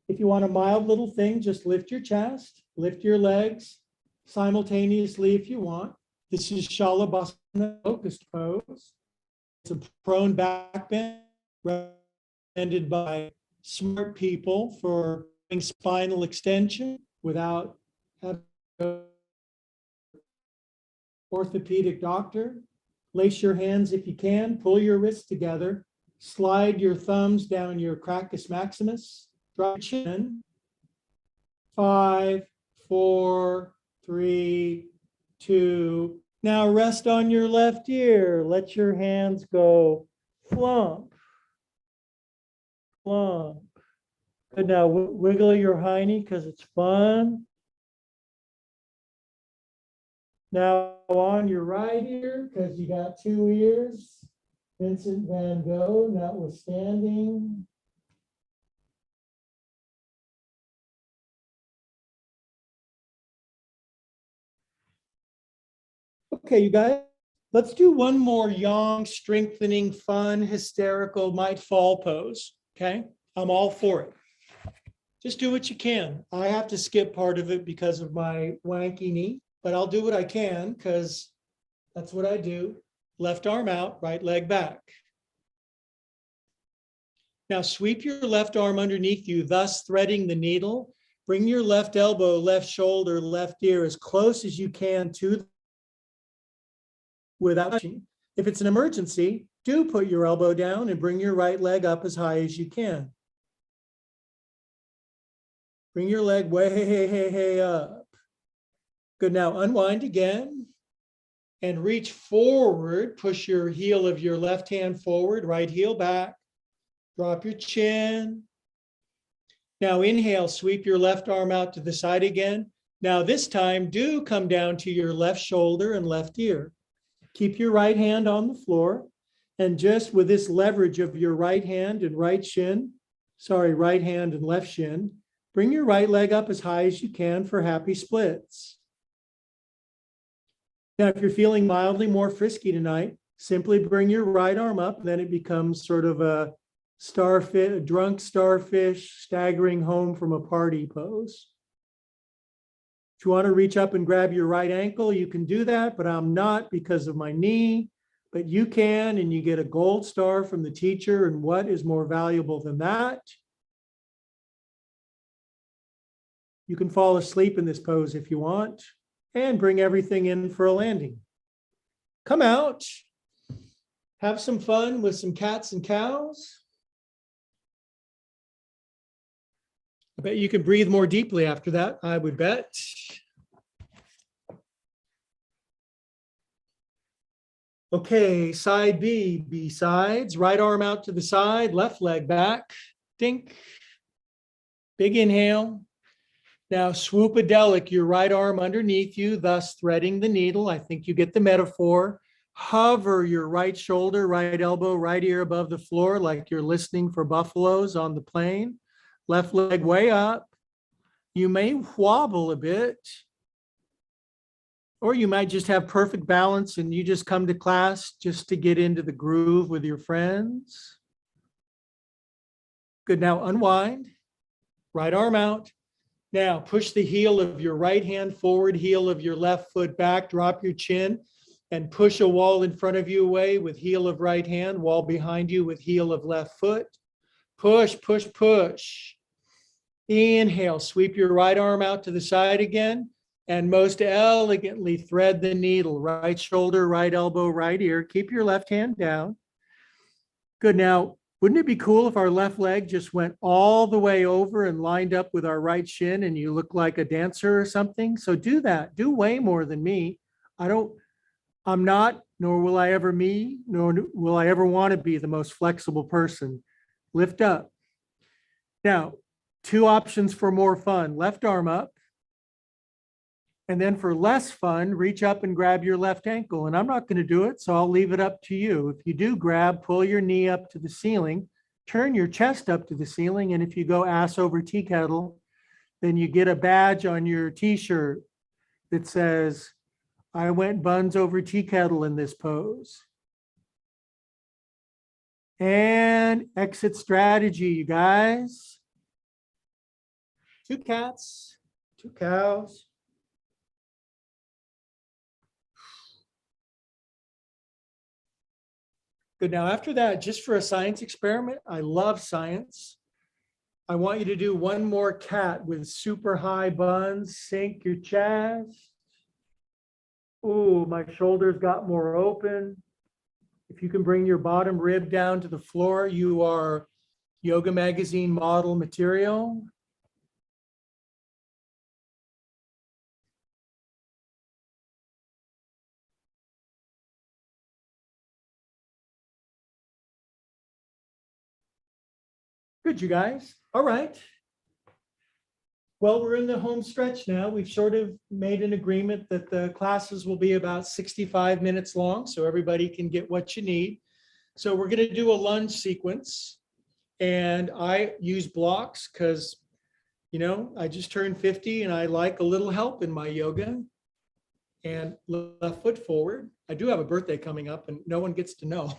if you want a mild little thing, just lift your chest, lift your legs simultaneously if you want. This is Shalabhasana focused pose. It's a prone back bend recommended by smart people for spinal extension without having a orthopedic doctor. Lace your hands if you can, pull your wrists together, slide your thumbs down your cracus maximus, drop your chin. 5, 4, 3, 2. Now rest on your left ear. Let your hands go flump, flump. Good, now wiggle your hiney because it's fun. Now on your right ear, because you got 2 ears, Vincent van Gogh notwithstanding. Okay, you guys, let's do one more yang, strengthening, fun, hysterical, might fall pose, okay? I'm all for it. Just do what you can. I have to skip part of it because of my wanky knee, but I'll do what I can because that's what I do. Left arm out, right leg back. Now sweep your left arm underneath you, thus threading the needle. Bring your left elbow, left shoulder, left ear as close as you can to without touching. If it's an emergency, do put your elbow down and bring your right leg up as high as you can. Bring your leg way up. Good, now unwind again and reach forward. Push your heel of your left hand forward, right heel back. Drop your chin. Now inhale, sweep your left arm out to the side again. Now this time, do come down to your left shoulder and left ear. Keep your right hand on the floor. And just with this leverage of your right hand and right hand and left shin, bring your right leg up as high as you can for happy splits. Now, if you're feeling mildly more frisky tonight, simply bring your right arm up, then it becomes sort of a drunk starfish staggering home from a party pose. If you want to reach up and grab your right ankle, you can do that, but I'm not because of my knee, but you can, and you get a gold star from the teacher. And what is more valuable than that? You can fall asleep in this pose if you want, and bring everything in for a landing. Come out, have some fun with some cats and cows. I bet you can breathe more deeply after that, I would bet. Okay, side B, B sides, right arm out to the side, left leg back, dink. Big inhale. Now swoop-a-delic, your right arm underneath you, thus threading the needle. I think you get the metaphor. Hover your right shoulder, right elbow, right ear above the floor like you're listening for buffaloes on the plane. Left leg way up. You may wobble a bit, or you might just have perfect balance and you just come to class just to get into the groove with your friends. Good, now unwind, right arm out. Now push the heel of your right hand forward, heel of your left foot back, drop your chin and push a wall in front of you away with heel of right hand, wall behind you with heel of left foot. Push, push, push. Inhale, sweep your right arm out to the side again and most elegantly thread the needle, right shoulder, right elbow, right ear. Keep your left hand down. Good, now wouldn't it be cool if our left leg just went all the way over and lined up with our right shin and you look like a dancer or something? So do that. Do way more than me. I'm not, nor will I ever be, nor will I ever want to be the most flexible person. Lift up. Now, two options for more fun. Left arm up. And then for less fun, reach up and grab your left ankle. And I'm not going to do it, so I'll leave it up to you. If you do grab, pull your knee up to the ceiling, turn your chest up to the ceiling. And if you go ass over tea kettle, then you get a badge on your t-shirt that says, I went buns over tea kettle in this pose. And exit strategy, you guys. 2 cats, 2 cows. Good, now after that, just for a science experiment, I love science. I want you to do one more cat with super high buns, sink your chest. Ooh, my shoulders got more open. If you can bring your bottom rib down to the floor, you are Yoga Magazine model material. Good, you guys. All right. Well, we're in the home stretch now. We've sort of made an agreement that the classes will be about 65 minutes long, so everybody can get what you need. So we're going to do a lunge sequence. And I use blocks because, you know, I just turned 50 and I like a little help in my yoga. And left foot forward. I do have a birthday coming up and no one gets to know.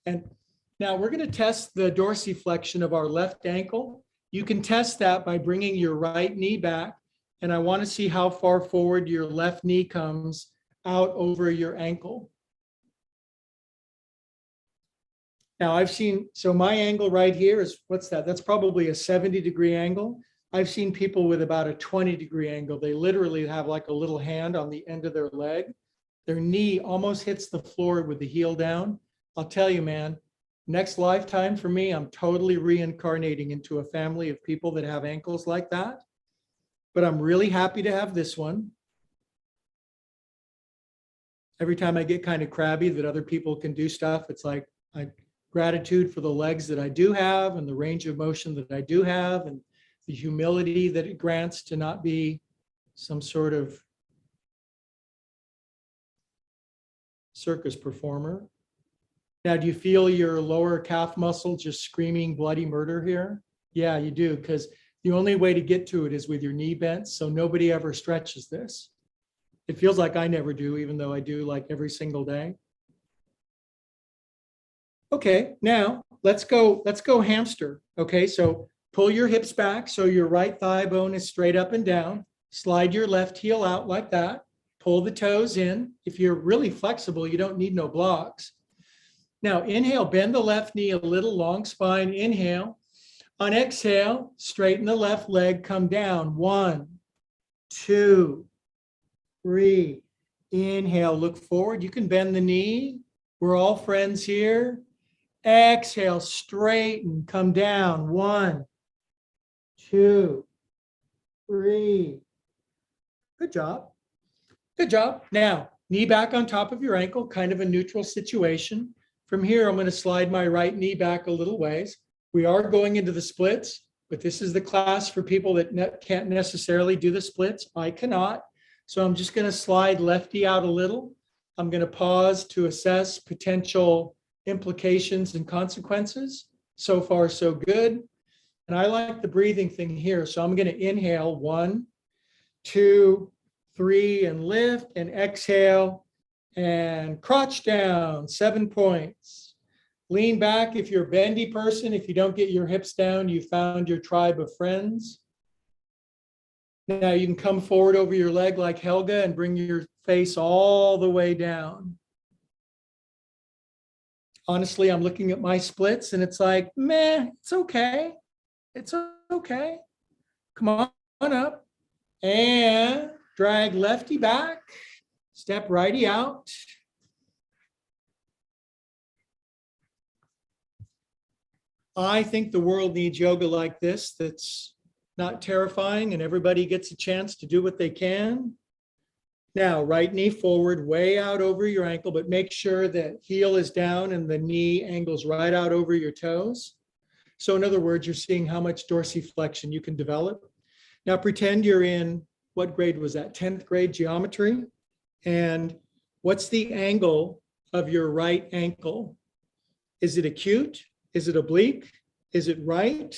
And now we're going to test the dorsiflexion of our left ankle. You can test that by bringing your right knee back. And I want to see how far forward your left knee comes out over your ankle. Now I've seen, so my angle right here is, what's that? That's probably a 70-degree angle. I've seen people with about a 20-degree angle. They literally have like a little hand on the end of their leg. Their knee almost hits the floor with the heel down. I'll tell you, man, next lifetime for me, I'm totally reincarnating into a family of people that have ankles like that. But I'm really happy to have this one. Every time I get kind of crabby that other people can do stuff, it's like gratitude for the legs that I do have and the range of motion that I do have and the humility that it grants to not be some sort of circus performer. Now, do you feel your lower calf muscle just screaming bloody murder here? Yeah, you do, because the only way to get to it is with your knee bent, so nobody ever stretches this. It feels like I never do, even though I do like every single day. Okay, now let's go hamster. Okay, so pull your hips back so your right thigh bone is straight up and down. Slide your left heel out like that. Pull the toes in. If you're really flexible, you don't need no blocks. Now inhale, bend the left knee a little, long spine, inhale. On exhale, straighten the left leg, come down. 1, 2, 3. Inhale, look forward. You can bend the knee. We're all friends here. Exhale, straighten, come down. 1, 2, 3. Good job. Good job. Now, knee back on top of your ankle, kind of a neutral situation. From here, I'm going to slide my right knee back a little ways. We are going into the splits, but this is the class for people that can't necessarily do the splits. I cannot. So I'm just going to slide lefty out a little. I'm going to pause to assess potential implications and consequences. So far, so good. And I like the breathing thing here. So I'm going to inhale 1, 2, 3, and lift, and exhale and crotch down, 7 points. Lean back if you're a bendy person. If you don't get your hips down, you found your tribe of friends. Now you can come forward over your leg like Helga and bring your face all the way down. Honestly, I'm looking at my splits and it's like, meh, it's okay. It's okay. Come on up and drag lefty back. Step righty out. I think the world needs yoga like this that's not terrifying and everybody gets a chance to do what they can. Now, right knee forward, way out over your ankle, but make sure that heel is down and the knee angles right out over your toes. So in other words, you're seeing how much dorsiflexion you can develop. Now pretend you're in, what grade was that? 10th grade geometry. And what's the angle of your right ankle? Is it acute? Is it oblique? Is it right?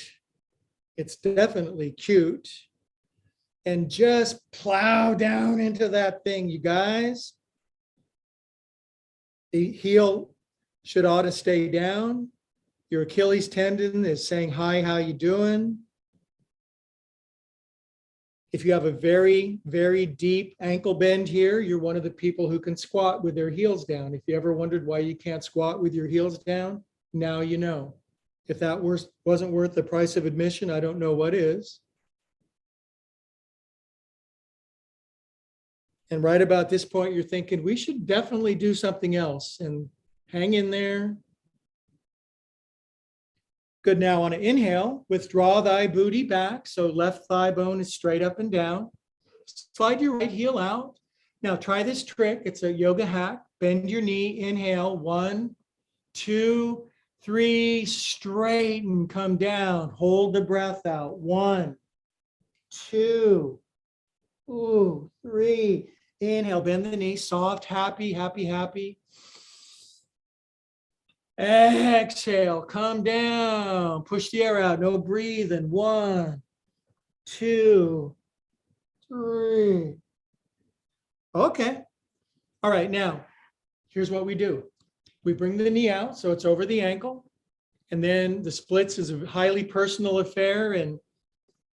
It's definitely acute. And just plow down into that thing, you guys. The heel ought to stay down. Your Achilles tendon is saying, hi, how you doing? If you have a very, very deep ankle bend here, you're one of the people who can squat with their heels down. If you ever wondered why you can't squat with your heels down, now you know. If that wasn't worth the price of admission, I don't know what is. And right about this point, you're thinking, we should definitely do something else, and hang in there. Good. Now on an inhale, withdraw thy booty back. So left thigh bone is straight up and down. Slide your right heel out. Now try this trick. It's a yoga hack. Bend your knee. Inhale. 1, 2, 3. Straighten. Come down. Hold the breath out. 1, 2, 3. Inhale. Bend the knee. Soft. Happy, happy, happy. Exhale, come down, push the air out, no breathing. 1, 2, 3. Okay. All right, now, here's what we do. We bring the knee out, so it's over the ankle, and then the splits is a highly personal affair, and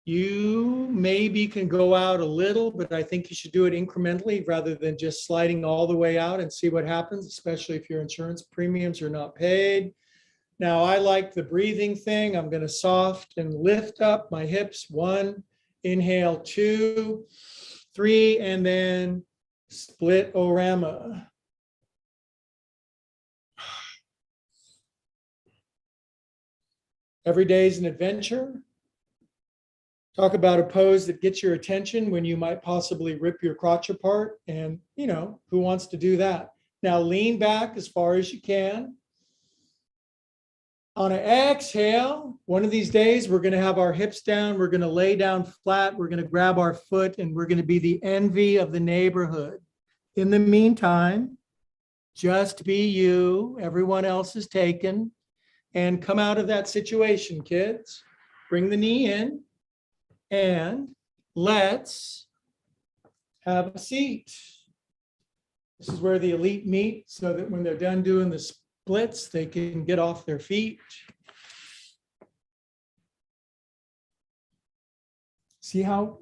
you maybe can go out a little, but I think you should do it incrementally rather than just sliding all the way out and see what happens, especially if your insurance premiums are not paid. Now I like the breathing thing. I'm going to soft and lift up my hips. 1, inhale, 2, 3, and then split orama. Every day is an adventure. Talk about a pose that gets your attention when you might possibly rip your crotch apart. And, who wants to do that? Now lean back as far as you can. On an exhale, one of these days, we're going to have our hips down. We're going to lay down flat. We're going to grab our foot and we're going to be the envy of the neighborhood. In the meantime, just be you. Everyone else is taken. And come out of that situation, kids. Bring the knee in and let's have a seat. This is where the elite meet so that when they're done doing the splits, they can get off their feet. See how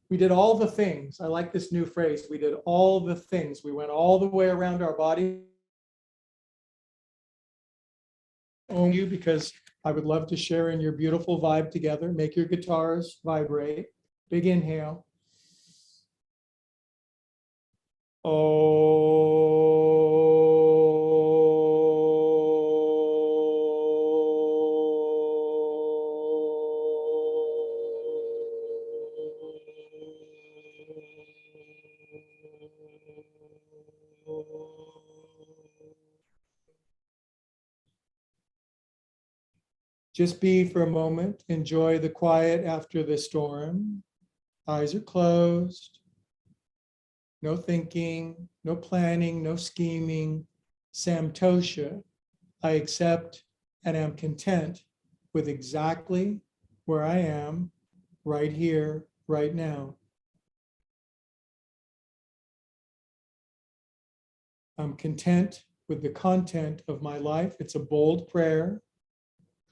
we did all the things. I like this new phrase. We did all the things. We went all the way around our body. Own you, because I would love to share in your beautiful vibe together. Make your guitars vibrate. Big inhale. Just be for a moment. Enjoy the quiet after the storm. Eyes are closed. No thinking, no planning, no scheming. Samtosha. I accept and am content with exactly where I am right here, right now. I'm content with the content of my life. It's a bold prayer.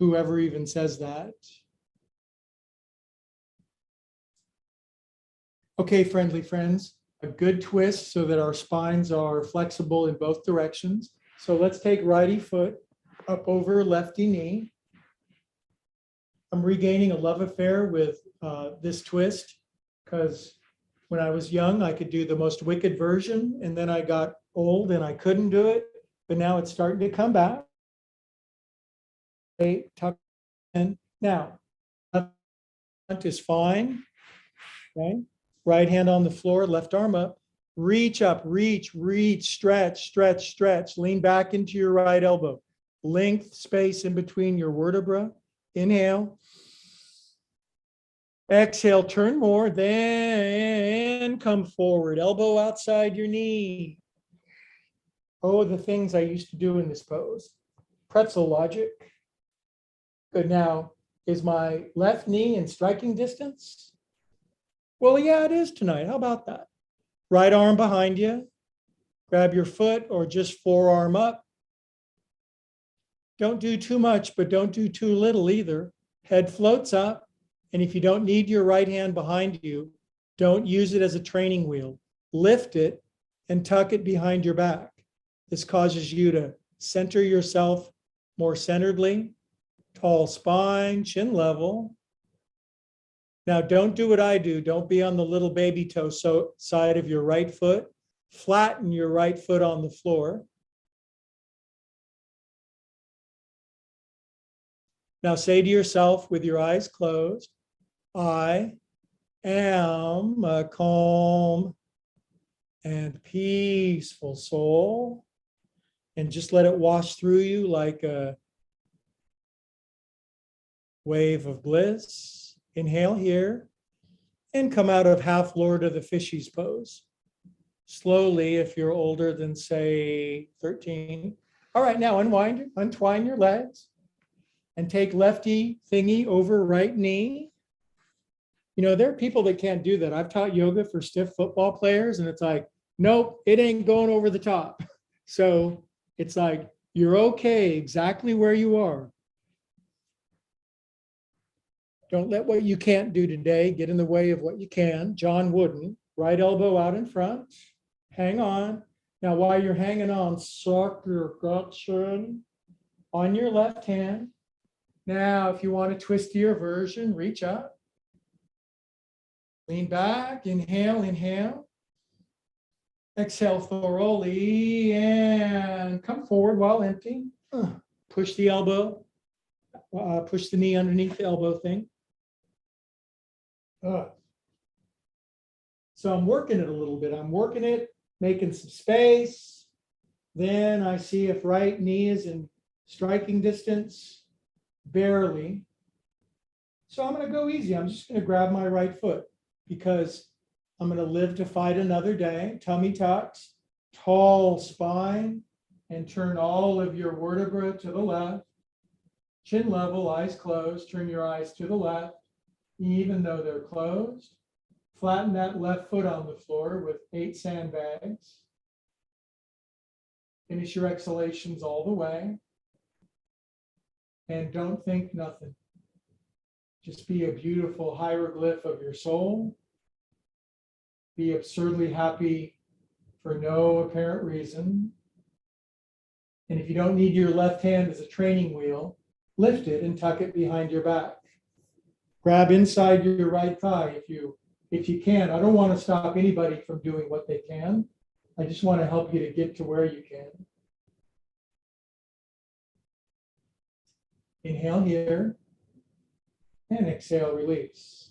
Whoever even says that. Okay, friendly friends, a good twist so that our spines are flexible in both directions. So let's take righty foot up over lefty knee. I'm regaining a love affair with this twist because when I was young, I could do the most wicked version, and then I got old and I couldn't do it, but now it's starting to come back. Tuck in. Now, left is fine. Okay. Right hand on the floor, left arm up. Reach up, reach, stretch, stretch, stretch. Lean back into your right elbow. Length space in between your vertebra. Inhale. Exhale, turn more, then come forward. Elbow outside your knee. Oh, the things I used to do in this pose. Pretzel logic. Good. Now, is my left knee in striking distance? Well, yeah, it is tonight. How about that? Right arm behind you. Grab your foot or just forearm up. Don't do too much, but don't do too little either. Head floats up. And if you don't need your right hand behind you, don't use it as a training wheel. Lift it and tuck it behind your back. This causes you to center yourself more centeredly. Tall spine, chin level. Now, don't do what I do. Don't be on the little baby toe side of your right foot. Flatten your right foot on the floor. Now, say to yourself with your eyes closed, I am a calm and peaceful soul. And just let it wash through you like a wave of bliss. Inhale here and come out of half Lord of the Fishies pose. Slowly, if you're older than say 13. All right, now untwine your legs and take lefty thingy over right knee. There are people that can't do that. I've taught yoga for stiff football players and it's like, nope, it ain't going over the top. So it's like, you're okay exactly where you are. Don't let what you can't do today get in the way of what you can. John Wooden, right elbow out in front. Hang on. Now, while you're hanging on, suck your guts in. on your left hand. Now, if you want to twist to your version, reach up. Lean back, inhale, inhale. Exhale thoroughly and come forward while empty. Push the elbow, push the knee underneath the elbow thing. So I'm working it a little bit. I'm working it, making some space. Then I see if right knee is in striking distance, barely. So I'm going to go easy. I'm just going to grab my right foot because I'm going to live to fight another day. Tummy tucks, tall spine, and turn all of your vertebrae to the left. Chin level, eyes closed. Turn your eyes to the left, even though they're closed. Flatten that left foot on the floor with 8 sandbags. Finish your exhalations all the way. And don't think nothing. Just be a beautiful hieroglyph of your soul. Be absurdly happy for no apparent reason. And if you don't need your left hand as a training wheel, lift it and tuck it behind your back. Grab inside your right thigh if you can. I don't want to stop anybody from doing what they can. I just want to help you to get to where you can. Inhale here and exhale, release.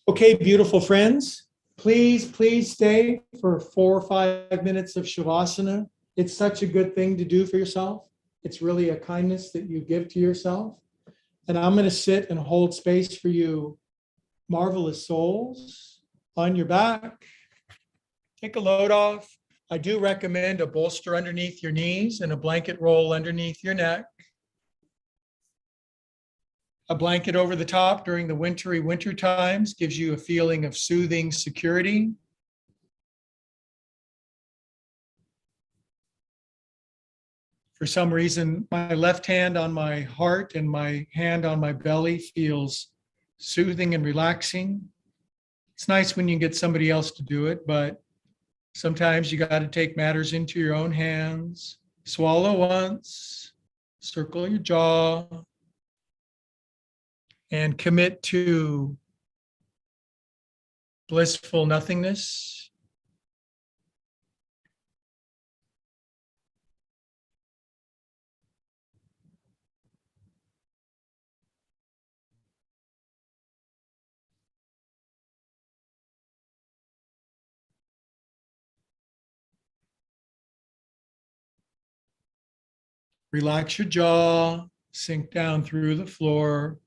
Okay, beautiful friends, please stay for 4 or 5 minutes of Shavasana. It's such a good thing to do for yourself. It's really a kindness that you give to yourself. And I'm going to sit and hold space for you, marvelous souls, on your back. Take a load off. I do recommend a bolster underneath your knees and a blanket roll underneath your neck. A blanket over the top during the wintry winter times gives you a feeling of soothing security. For some reason, my left hand on my heart and my hand on my belly feels soothing and relaxing. It's nice when you get somebody else to do it, but sometimes you got to take matters into your own hands. Swallow once, circle your jaw, and commit to blissful nothingness. Relax your jaw, sink down through the floor.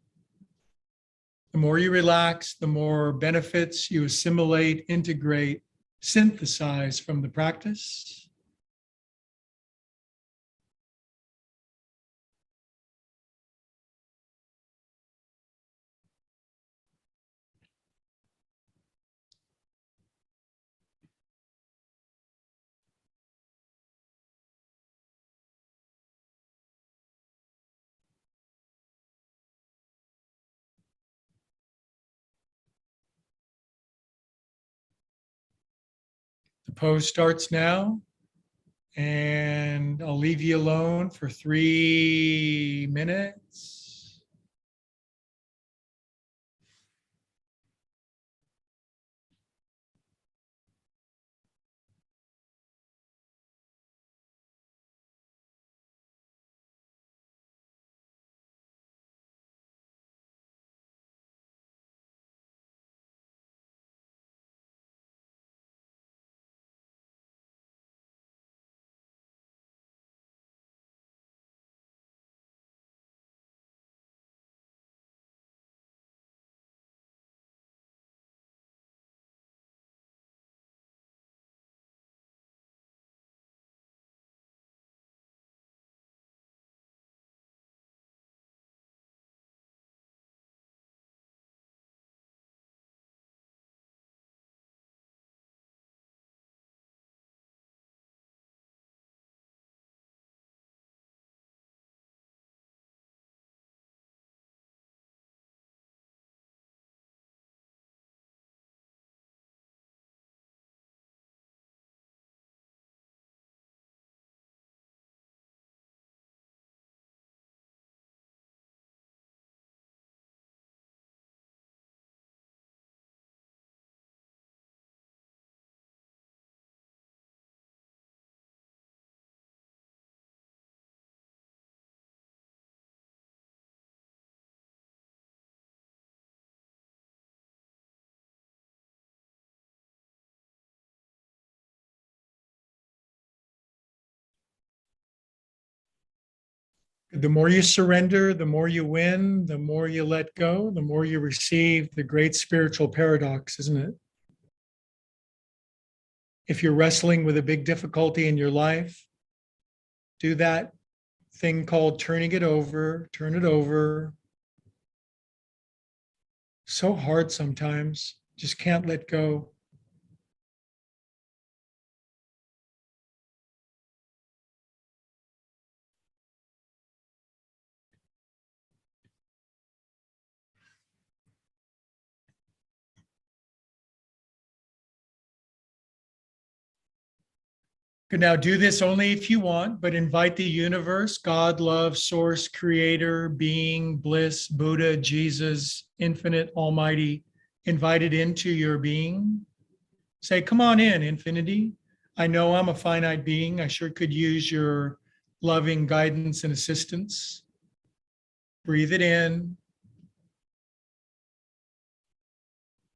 The more you relax, the more benefits you assimilate, integrate, synthesize from the practice. The pose starts now, and I'll leave you alone for 3 minutes. The more you surrender, the more you win, the more you let go, the more you receive the great spiritual paradox, isn't it? If you're wrestling with a big difficulty in your life, do that thing called turning it over, turn it over. So hard sometimes, just can't let go. Good. Now do this only if you want, but invite the universe, God, love, source, creator, being, bliss, Buddha, Jesus, infinite, almighty, invite it into your being. Say, come on in, infinity. I know I'm a finite being. I sure could use your loving guidance and assistance. Breathe it in.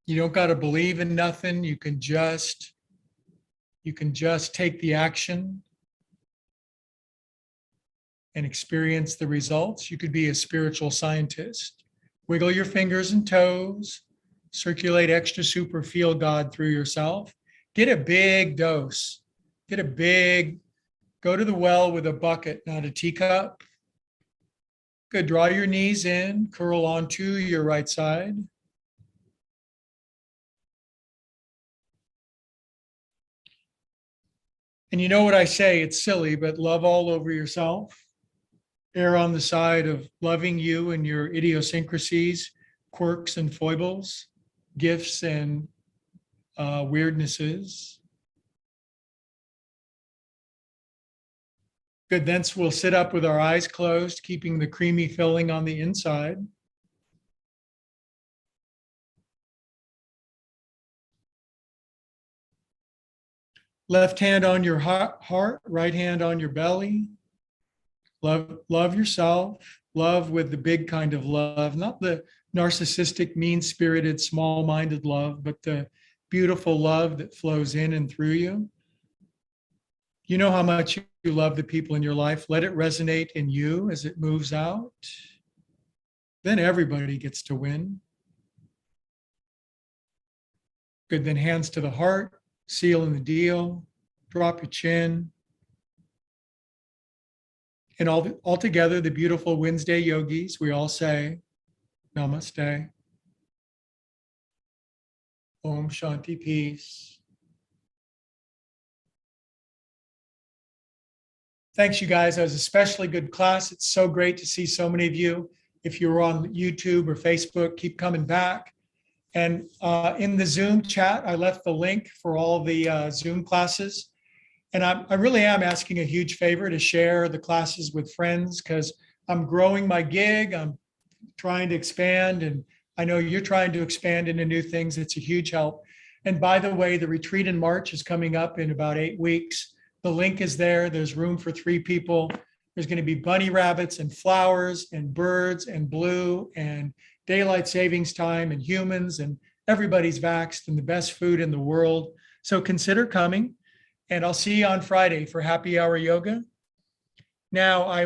You don't got to believe in nothing. You can just take the action and experience the results. You could be a spiritual scientist. Wiggle your fingers and toes, circulate extra super feel God through yourself. Get a big dose. Go to the well with a bucket, not a teacup. Good. Draw your knees in, curl onto your right side. And you know what I say, it's silly, but love all over yourself. Err on the side of loving you and your idiosyncrasies, quirks and foibles, gifts and weirdnesses. Good. Thence we'll sit up with our eyes closed, keeping the creamy filling on the inside. Left hand on your heart, right hand on your belly. Love yourself. Love with the big kind of love, not the narcissistic, mean-spirited, small-minded love, but the beautiful love that flows in and through you. You know how much you love the people in your life. Let it resonate in you as it moves out. Then everybody gets to win. Good. Then hands to the heart, seal in the deal, drop your chin. And all together, the beautiful Wednesday yogis, we all say, Namaste. Om Shanti, peace. Thanks, you guys. That was a especially good class. It's so great to see so many of you. If you're on YouTube or Facebook, keep coming back. And in the Zoom chat, I left the link for all the Zoom classes. And I really am asking a huge favor to share the classes with friends because I'm growing my gig. I'm trying to expand, and I know you're trying to expand into new things. It's a huge help. And by the way, the retreat in March is coming up in about 8 weeks. The link is there. There's room for 3 people. There's going to be bunny rabbits and flowers and birds and blue and daylight savings time and humans, and everybody's vaxxed and the best food in the world. So consider coming. And I'll see you on Friday for happy hour yoga. Now I will